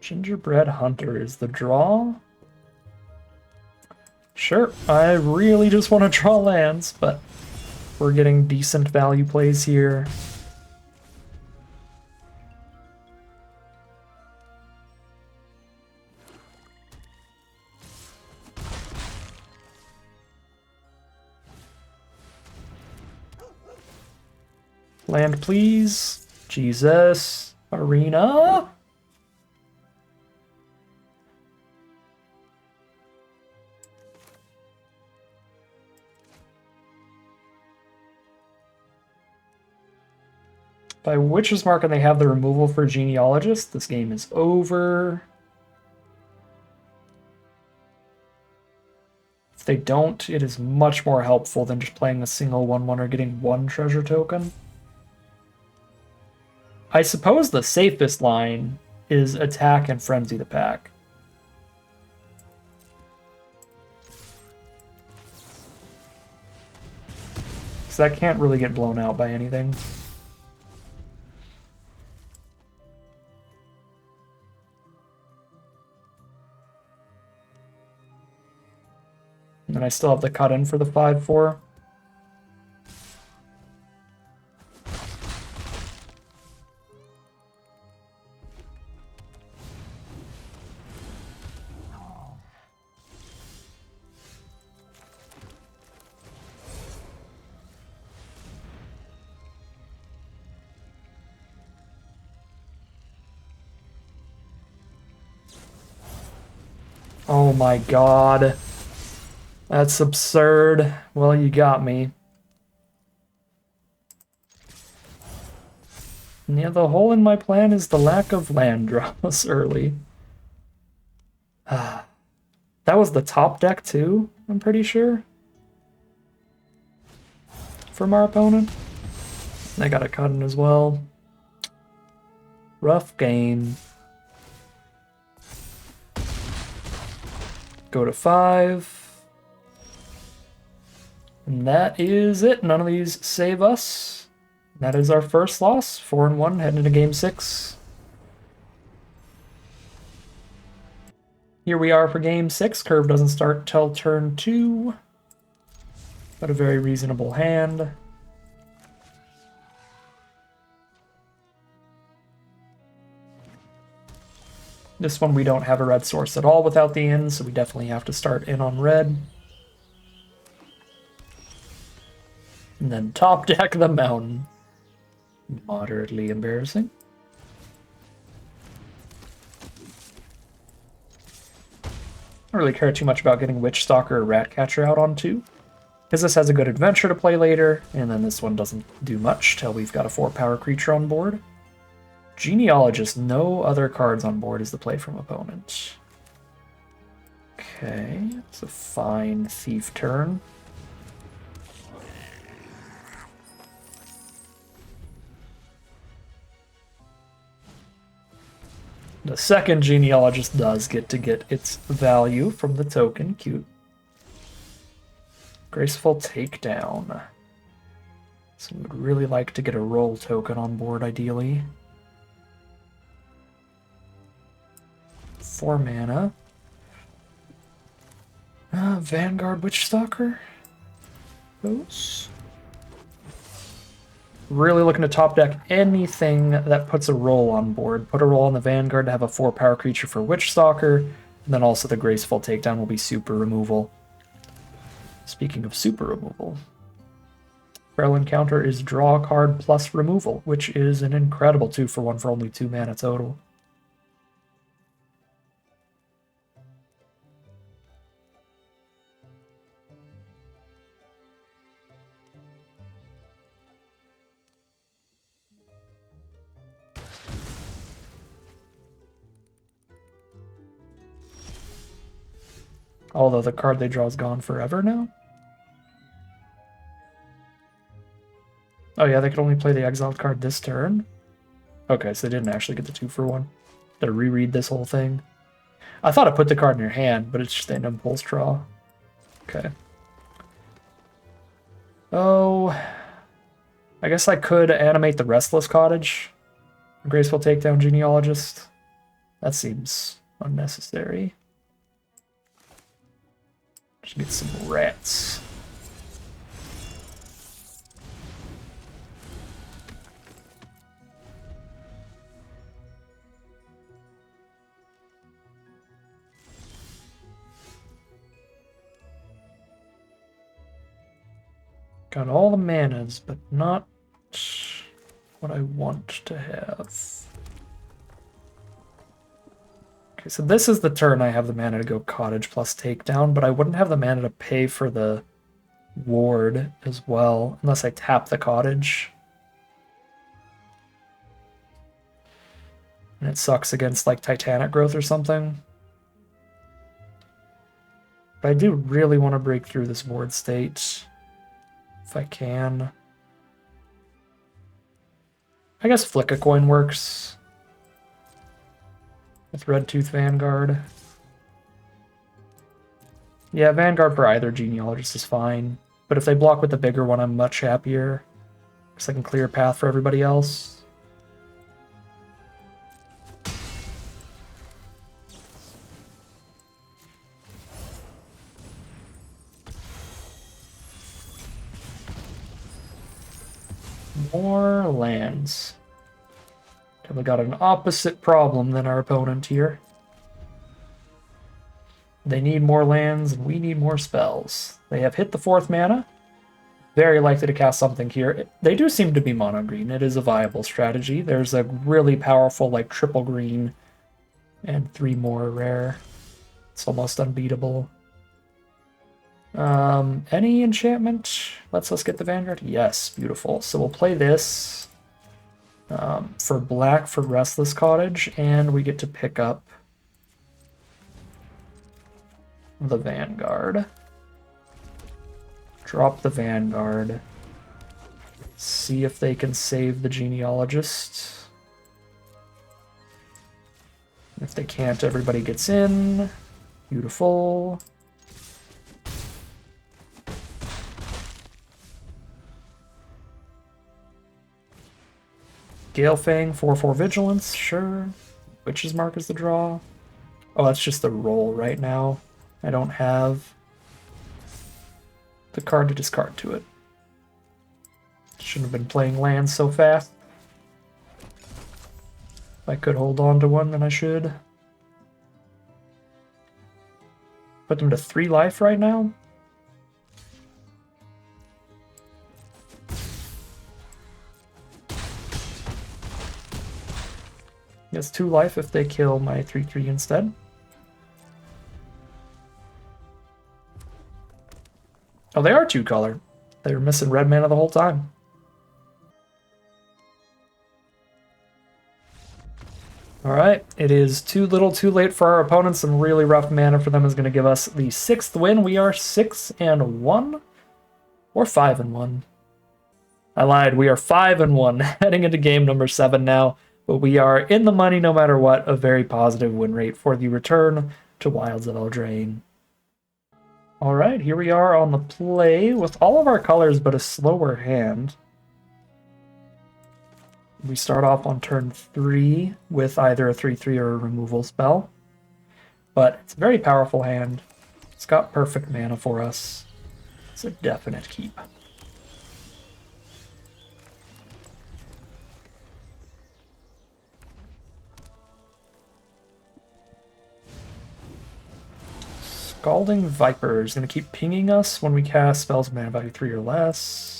Gingerbread Hunter is the draw. Sure, I really just want to draw lands, but we're getting decent value plays here. Land, please. Jesus. Arena. By Witch's Mark and they have the removal for Genealogist, this game is over. If they don't, it is much more helpful than just playing a single 1/1 or getting 1 treasure token. I suppose the safest line is attack and frenzy the pack. Because that can't really get blown out by anything. And then I still have the cut in for the 5/4. Oh my god. That's absurd. Well, you got me. And yeah, the hole in my plan is the lack of land draws early. That was the top deck too, I'm pretty sure. From our opponent. They got a cut in as well. Rough game. Go to 5. And that is it. None of these save us. That is our first loss. 4-1 heading into game 6. Here we are for game 6. Curve doesn't start till turn 2. But a very reasonable hand. This one we don't have a red source at all without the in, so we definitely have to start in on red. And then top deck the mountain. Moderately embarrassing. I don't really care too much about getting Witch Stalker or Ratcatcher out on 2, because this has a good adventure to play later, and then this one doesn't do much till we've got a 4-power creature on board. Genealogist, no other cards on board is the play from opponent. Okay, it's a fine thief turn. The second Genealogist does get its value from the token. Cute. Graceful Takedown. So we would really like to get a roll token on board, ideally. 4 mana. Vanguard Witch Stalker. Those. Really looking to top deck anything that puts a roll on board. Put a roll on the Vanguard to have a 4-power creature for Witch Stalker, and then also the Graceful Takedown will be super removal. Speaking of super removal, Feral Encounter is draw a card plus removal, which is an incredible 2-for-1 for only 2 mana total. Although the card they draw is gone forever now. Oh yeah, they could only play the exiled card this turn. Okay, so they didn't actually get the 2-for-1. To reread this whole thing. I thought I put the card in your hand, but it's just an impulse draw. Okay. Oh, I guess I could animate the Restless Cottage. Graceful Takedown Genealogist. That seems unnecessary. Just get some rats. Got all the manas, but not what I want to have. Okay, so this is the turn I have the mana to go Cottage plus Takedown, but I wouldn't have the mana to pay for the ward as well, unless I tap the Cottage. And it sucks against, like, Titanic Growth or something. But I do really want to break through this board state. If I can. I guess Flick a Coin works. With Red Tooth Vanguard. Yeah, Vanguard for either Genealogist is fine. But if they block with the bigger one, I'm much happier. Because I can clear a path for everybody else. More lands. We got an opposite problem than our opponent here. They need more lands, and we need more spells. They have hit the 4th mana. Very likely to cast something here. They do seem to be mono green. It is a viable strategy. There's a really powerful, like, triple green and 3 more rare. It's almost unbeatable. Any enchantment lets us get the Vanguard? Yes, beautiful. So we'll play this for black for Restless Cottage, and we get to pick up the Vanguard. Drop the Vanguard. See if they can save the Genealogist. If they can't, everybody gets in. Beautiful. Galefang, 4/4 Vigilance, sure. Witch's Mark is the draw. Oh, that's just the roll right now. I don't have the card to discard to it. Shouldn't have been playing lands so fast. If I could hold on to one, then I should. Put them to 3 life right now? Yes, 2 life if they kill my 3/3 instead. Oh, they are 2 color. They were missing red mana the whole time. Alright, it is too little too late for our opponents. Some really rough mana for them is going to give us the 6th win. We are 6-1 or 5-1. I lied, we are 5-1 heading into game number 7 now. But we are in the money no matter what. A very positive win rate for the return to Wilds of Eldraine. Alright, here we are on the play with all of our colors but a slower hand. We start off on turn 3 with either a 3/3 or a removal spell. But it's a very powerful hand. It's got perfect mana for us. It's a definite keep. Scalding Viper is going to keep pinging us when we cast spells of mana value 3 or less.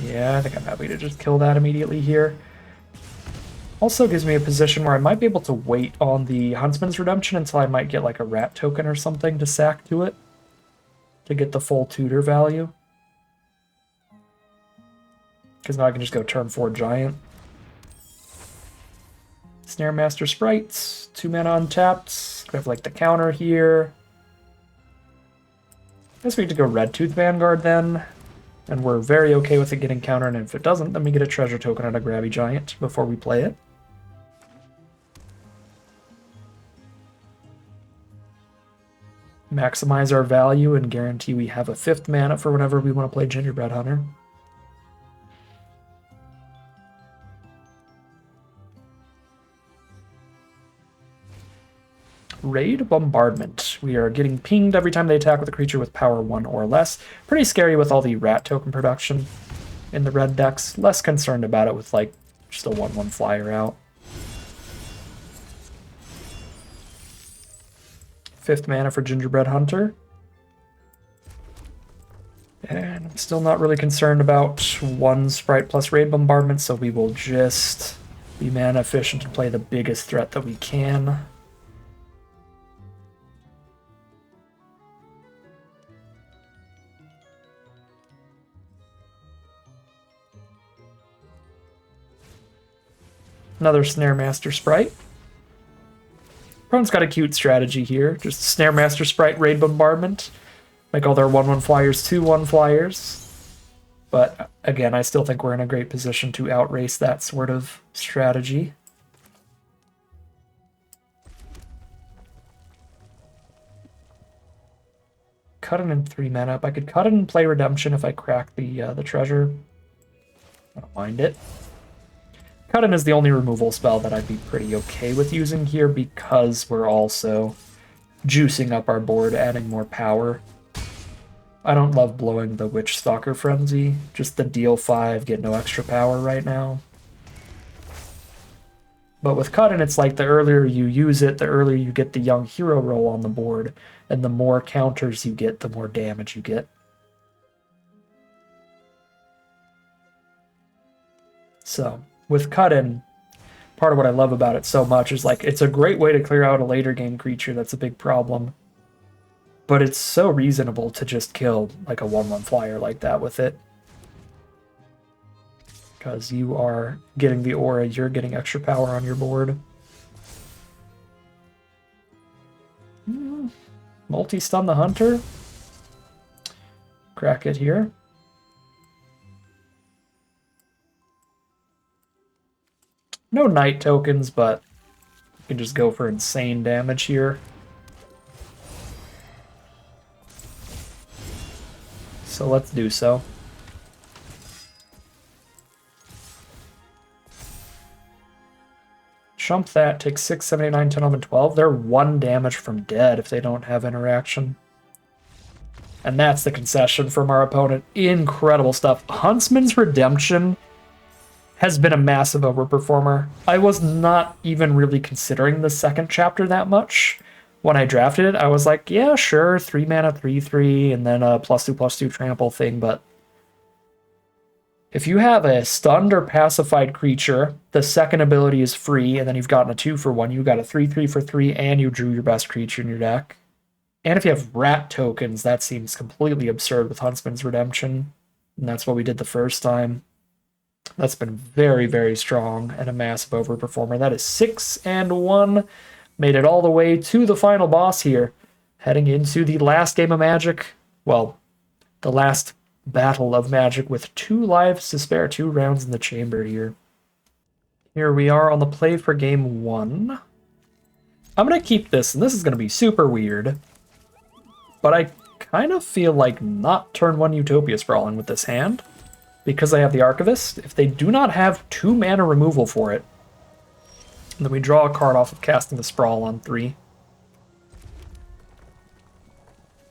Yeah, I think I'm happy to just kill that immediately here. Also gives me a position where I might be able to wait on the Huntsman's Redemption until I might get like a rat token or something to sack to it to get the full tutor value. Because now I can just go turn 4 Giant. Snare Master Sprites, 2 mana untapped. We have like the counter here. I guess we get to go Red Tooth Vanguard then. And we're very okay with it getting countered, and if it doesn't, then we get a treasure token out of Grabby Giant before we play it. Maximize our value and guarantee we have a 5th mana for whenever we want to play Gingerbread Hunter. Raid Bombardment. We are getting pinged every time they attack with a creature with power 1 or less. Pretty scary with all the rat token production in the red decks. Less concerned about it with like just a 1/1 flyer out. 5th mana for Gingerbread Hunter. And I'm still not really concerned about 1 sprite plus Raid Bombardment, so we will just be mana efficient and play the biggest threat that we can. Another Snare Master Sprite. Opponent's got a cute strategy here. Just Snare Master Sprite, Raid Bombardment. Make all their 1/1 flyers 2/1 flyers. But again, I still think we're in a great position to outrace that sort of strategy. Cut it in 3 mana up. I could cut it and play Redemption if I crack the treasure. I don't mind it. Cut-in is the only removal spell that I'd be pretty okay with using here because we're also juicing up our board, adding more power. I don't love blowing the Witch Stalker Frenzy, just the deal 5, get no extra power right now. But with Cut-in, it's like the earlier you use it, the earlier you get the young hero roll on the board, and the more counters you get, the more damage you get. So with cut-in, part of what I love about it so much is like it's a great way to clear out a later game creature that's a big problem. But it's so reasonable to just kill like a 1/1 flyer like that with it. Because you are getting the aura, you're getting extra power on your board. Multi-stun the hunter. Crack it here. No knight tokens, but you can just go for insane damage here. So let's do so. Chump that, take 6, 7, 8, 9, 10, 11, 12. They're 1 damage from dead if they don't have interaction. And that's the concession from our opponent. Incredible stuff. Huntsman's Redemption has been a massive overperformer. I was not even really considering the second chapter that much. When I drafted it, I was like, yeah, sure, 3 mana, 3/3, and then a +2/+2 trample thing, but if you have a stunned or pacified creature, the second ability is free, and then you've gotten a 2-for-1, you got a 3/3 for 3, and you drew your best creature in your deck. And if you have rat tokens, that seems completely absurd with Huntsman's Redemption, and that's what we did the first time. That's been very, very strong and a massive overperformer. That is 6-1. Made it all the way to the final boss here. Heading into the last game of Magic. Well, the last battle of Magic with 2 lives to spare, 2 rounds in the chamber here. Here we are on the play for game 1. I'm going to keep this, and this is going to be super weird. But I kind of feel like not turn 1 Utopia Sprawling with this hand. Because I have the Archivist. If they do not have 2 mana removal for it, and then we draw a card off of casting the Sprawl on 3.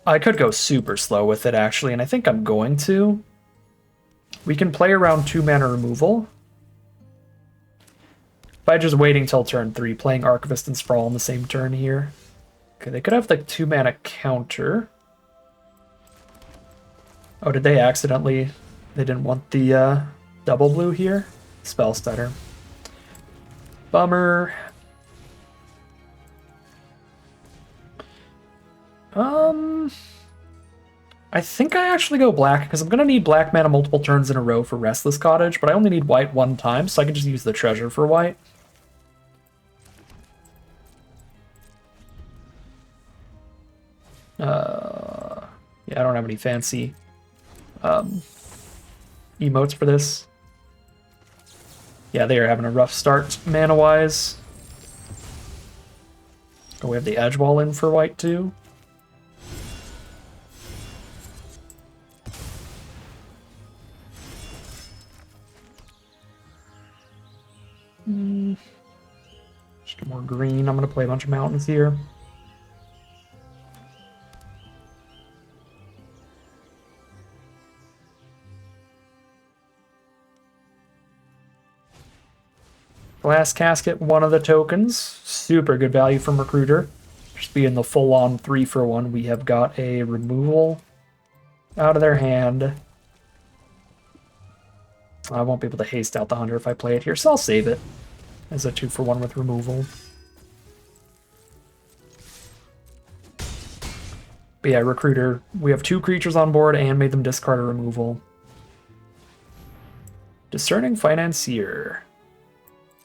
I could go super slow with it, actually, and I think I'm going to. We can play around 2 mana removal by just waiting till turn 3, playing Archivist and Sprawl on the same turn here. Okay, they could have the 2 mana counter. Oh, did they accidentally... They didn't want the double blue here? Spell stutter. Bummer. I think I actually go black, because I'm going to need black mana multiple turns in a row for Restless Cottage, but I only need white 1 time, so I can just use the treasure for white. Yeah, I don't have any fancy emotes for this. Yeah, they are having a rough start mana-wise. Oh, we have the Edge Wall in for white, too. Just get more green. I'm going to play a bunch of mountains here. Glass Casket, 1 of the tokens. Super good value from Recruiter. Just being the full-on 3-for-1, we have got a removal out of their hand. I won't be able to haste out the Hunter if I play it here, so I'll save it as a 2-for-1 with removal. But yeah, Recruiter, we have 2 creatures on board and made them discard a removal. Discerning Financier.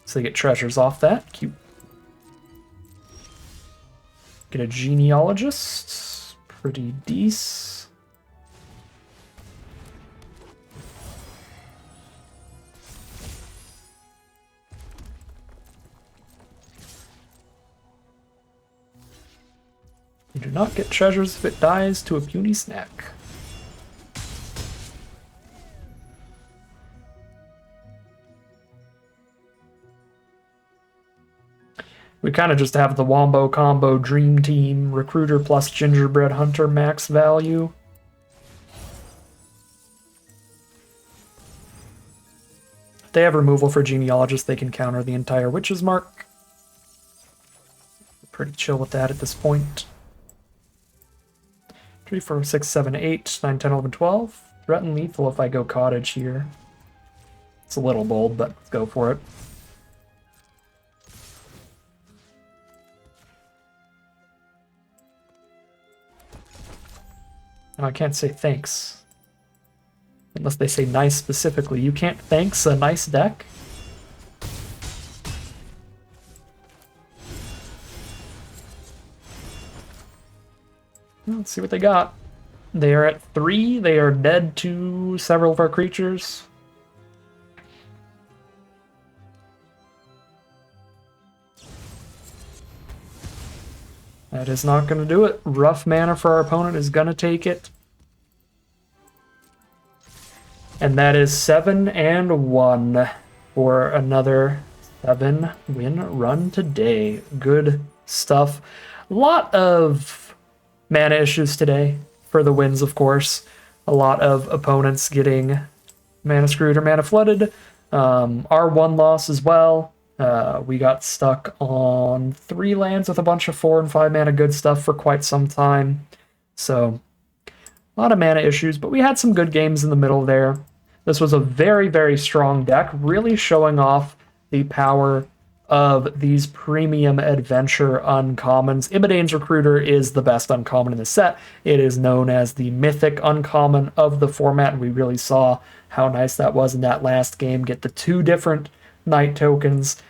So they get treasures off that. Cute. Get a Genealogist. Pretty decent. You do not get treasures if it dies to a puny snack. We kind of just have the Wombo Combo Dream Team, Recruiter plus Gingerbread Hunter max value. If they have removal for Genealogist, they can counter the entire Witch's Mark. Pretty chill with that at this point. 3, 4, 6, 7, 8, 9, 10, 11, 12. Threaten lethal if I go Cottage here. It's a little bold, but let's go for it. No, I can't say thanks. Unless they say nice specifically. You can't thanks a nice deck? Let's see what they got. They are at 3. They are dead to several of our creatures. That is not going to do it. Rough mana for our opponent is going to take it. And that is 7-1 for another 7-win run today. Good stuff. A lot of mana issues today for the wins, of course. A lot of opponents getting mana screwed or mana flooded. Our one loss as well. We got stuck on 3 lands with a bunch of 4 and 5 mana good stuff for quite some time. So, a lot of mana issues, but we had some good games in the middle there. This was a very, very strong deck, really showing off the power of these premium adventure uncommons. Imidane's Recruiter is the best uncommon in the set. It is known as the mythic uncommon of the format, and we really saw how nice that was in that last game. Get the 2 different night tokens,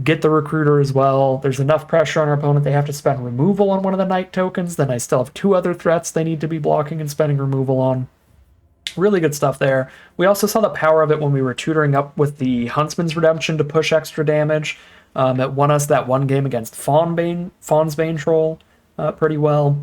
get the Recruiter as well. There's enough pressure on our opponent. They have to spend removal on one of the night tokens. Then I still have 2 other threats they need to be blocking and spending removal on. Really good stuff there. We also saw the power of it when we were tutoring up with the Huntsman's Redemption to push extra damage. It won us that one game against Fawn's Bane Troll pretty well.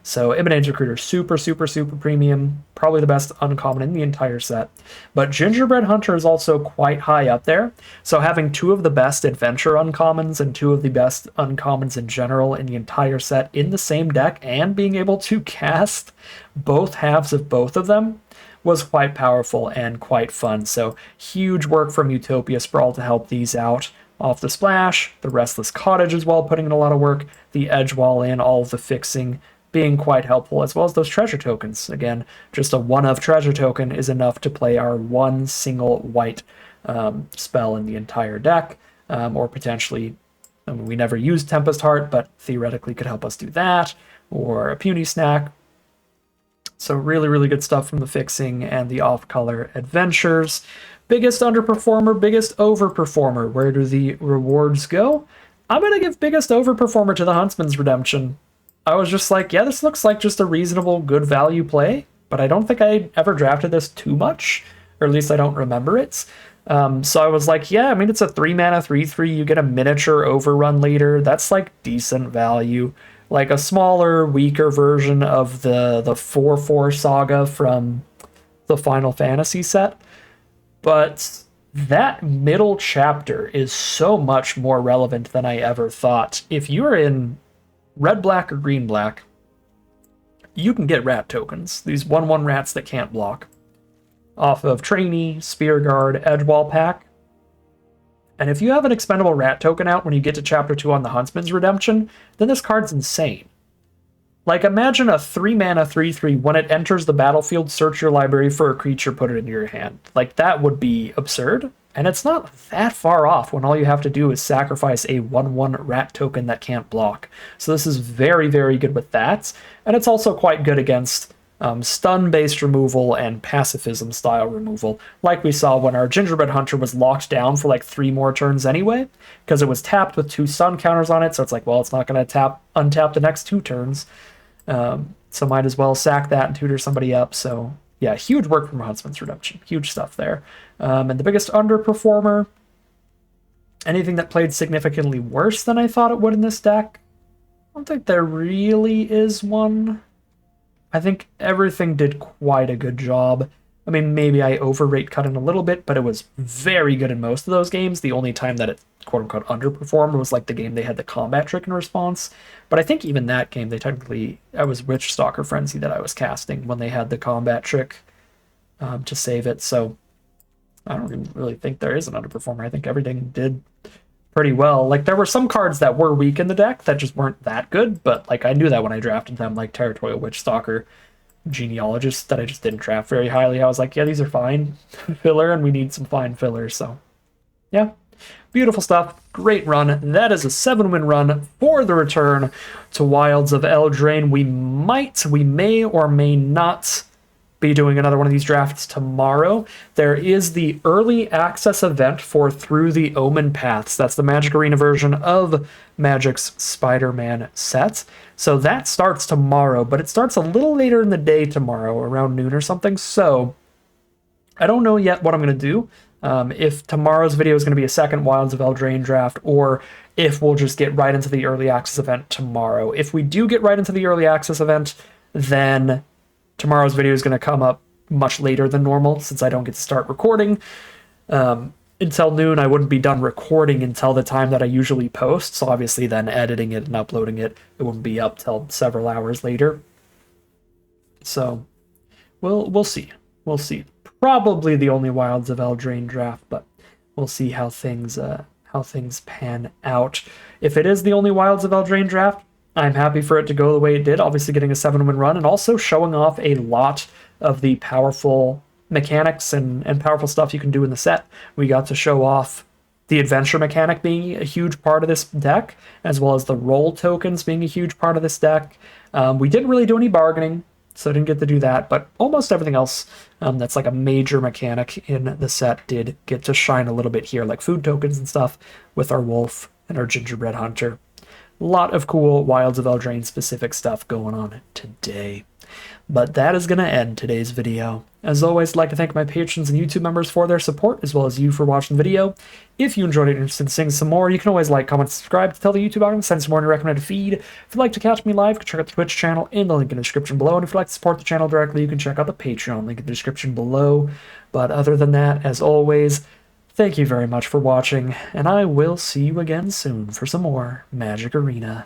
So Imidane's Recruiter, super, super, super premium. Probably the best uncommon in the entire set. But Gingerbread Hunter is also quite high up there. So having 2 of the best adventure uncommons and 2 of the best uncommons in general in the entire set in the same deck and being able to cast both halves of both of them was quite powerful and quite fun. So huge work from Utopia Sprawl to help these out. Off the Splash, the Restless Cottage as well, putting in a lot of work, the Edge Wall in, all of the fixing being quite helpful, as well as those treasure tokens. Again, just a 1-of treasure token is enough to play our 1 single white spell in the entire deck, or potentially, I mean, we never used Tempest Heart, but theoretically could help us do that, or a Puny Snack. So really, really good stuff from the fixing and the off-color adventures. Biggest underperformer, biggest overperformer. Where do the rewards go? I'm going to give biggest overperformer to the Huntsman's Redemption. I was just like, yeah, this looks like just a reasonable, good value play, but I don't think I ever drafted this too much, or at least I don't remember it. So I was like, yeah, I mean, it's a 3-mana 3/3. You get a miniature overrun later. That's like decent value. Like a smaller, weaker version of the 4/4 saga from the Final Fantasy set. But that middle chapter is so much more relevant than I ever thought. If you're in red, black, or green, black, you can get rat tokens. These 1/1 rats that can't block. Off of Trainee, Spear Guard, Edgewall pack. And if you have an expendable rat token out when you get to chapter 2 on the Huntsman's Redemption, then this card's insane. Like, imagine a 3-mana 3/3, when it enters the battlefield, search your library for a creature, put it into your hand. Like, that would be absurd. And it's not that far off when all you have to do is sacrifice a 1/1 rat token that can't block. So this is very, very good with that. And it's also quite good against stun-based removal and pacifism-style removal, like we saw when our Gingerbread Hunter was locked down for like 3 more turns anyway, because it was tapped with 2 stun counters on it, so it's like, well, it's not going to untap the next 2 turns. So might as well sack that and tutor somebody up. So yeah, huge work from Huntsman's Redemption. Huge stuff there. And the biggest underperformer, anything that played significantly worse than I thought it would in this deck? I don't think there really is one. I think everything did quite a good job. I mean, maybe I overrate Cutting a little bit, but it was very good in most of those games. The only time that it quote-unquote underperformed was like the game they had the combat trick in response. But I think even that game, I was Witch Stalker Frenzy that I was casting when they had the combat trick to save it. So I don't even really think there is an underperformer. I think everything did pretty well. Like, there were some cards that were weak in the deck that just weren't that good, but like I knew that when I drafted them, like Territorial Witch Stalker genealogists that I just didn't draft very highly. I was like, yeah, these are fine filler, and we need some fine fillers. So, yeah, beautiful stuff. Great run. That is a 7-win run for the return to Wilds of Eldraine. We may or may not be doing another one of these drafts tomorrow. There is the early access event for Through the Omen Paths. That's the Magic Arena version of Magic's Spider-Man set. So that starts tomorrow, but it starts a little later in the day tomorrow, around noon or something. So I don't know yet what I'm going to do. If tomorrow's video is going to be a second Wilds of Eldraine draft, or if we'll just get right into the early access event tomorrow. If we do get right into the early access event, then tomorrow's video is going to come up much later than normal, since I don't get to start recording until noon. I wouldn't be done recording until the time that I usually post, so obviously then editing it and uploading it, it wouldn't be up till several hours later. So we'll see. We'll see. Probably the only Wilds of Eldraine draft, but we'll see how things pan out. If it is the only Wilds of Eldraine draft, I'm happy for it to go the way it did, obviously getting a 7-win run, and also showing off a lot of the powerful mechanics and powerful stuff you can do in the set. We got to show off the adventure mechanic being a huge part of this deck, as well as the roll tokens being a huge part of this deck. We didn't really do any bargaining, so I didn't get to do that, but almost everything else that's like a major mechanic in the set did get to shine a little bit here, like food tokens and stuff with our wolf and our gingerbread hunter. A lot of cool Wilds of Eldraine specific stuff going on today. But that is going to end today's video. As always, I'd like to thank my patrons and YouTube members for their support, as well as you for watching the video. If you enjoyed it and are interested in seeing some more, you can always like, comment, subscribe to tell the YouTube audience, send some more in your recommended feed. If you'd like to catch me live, you can check out the Twitch channel in the link in the description below. And if you'd like to support the channel directly, you can check out the Patreon link in the description below. But other than that, as always, thank you very much for watching, and I will see you again soon for some more Magic Arena.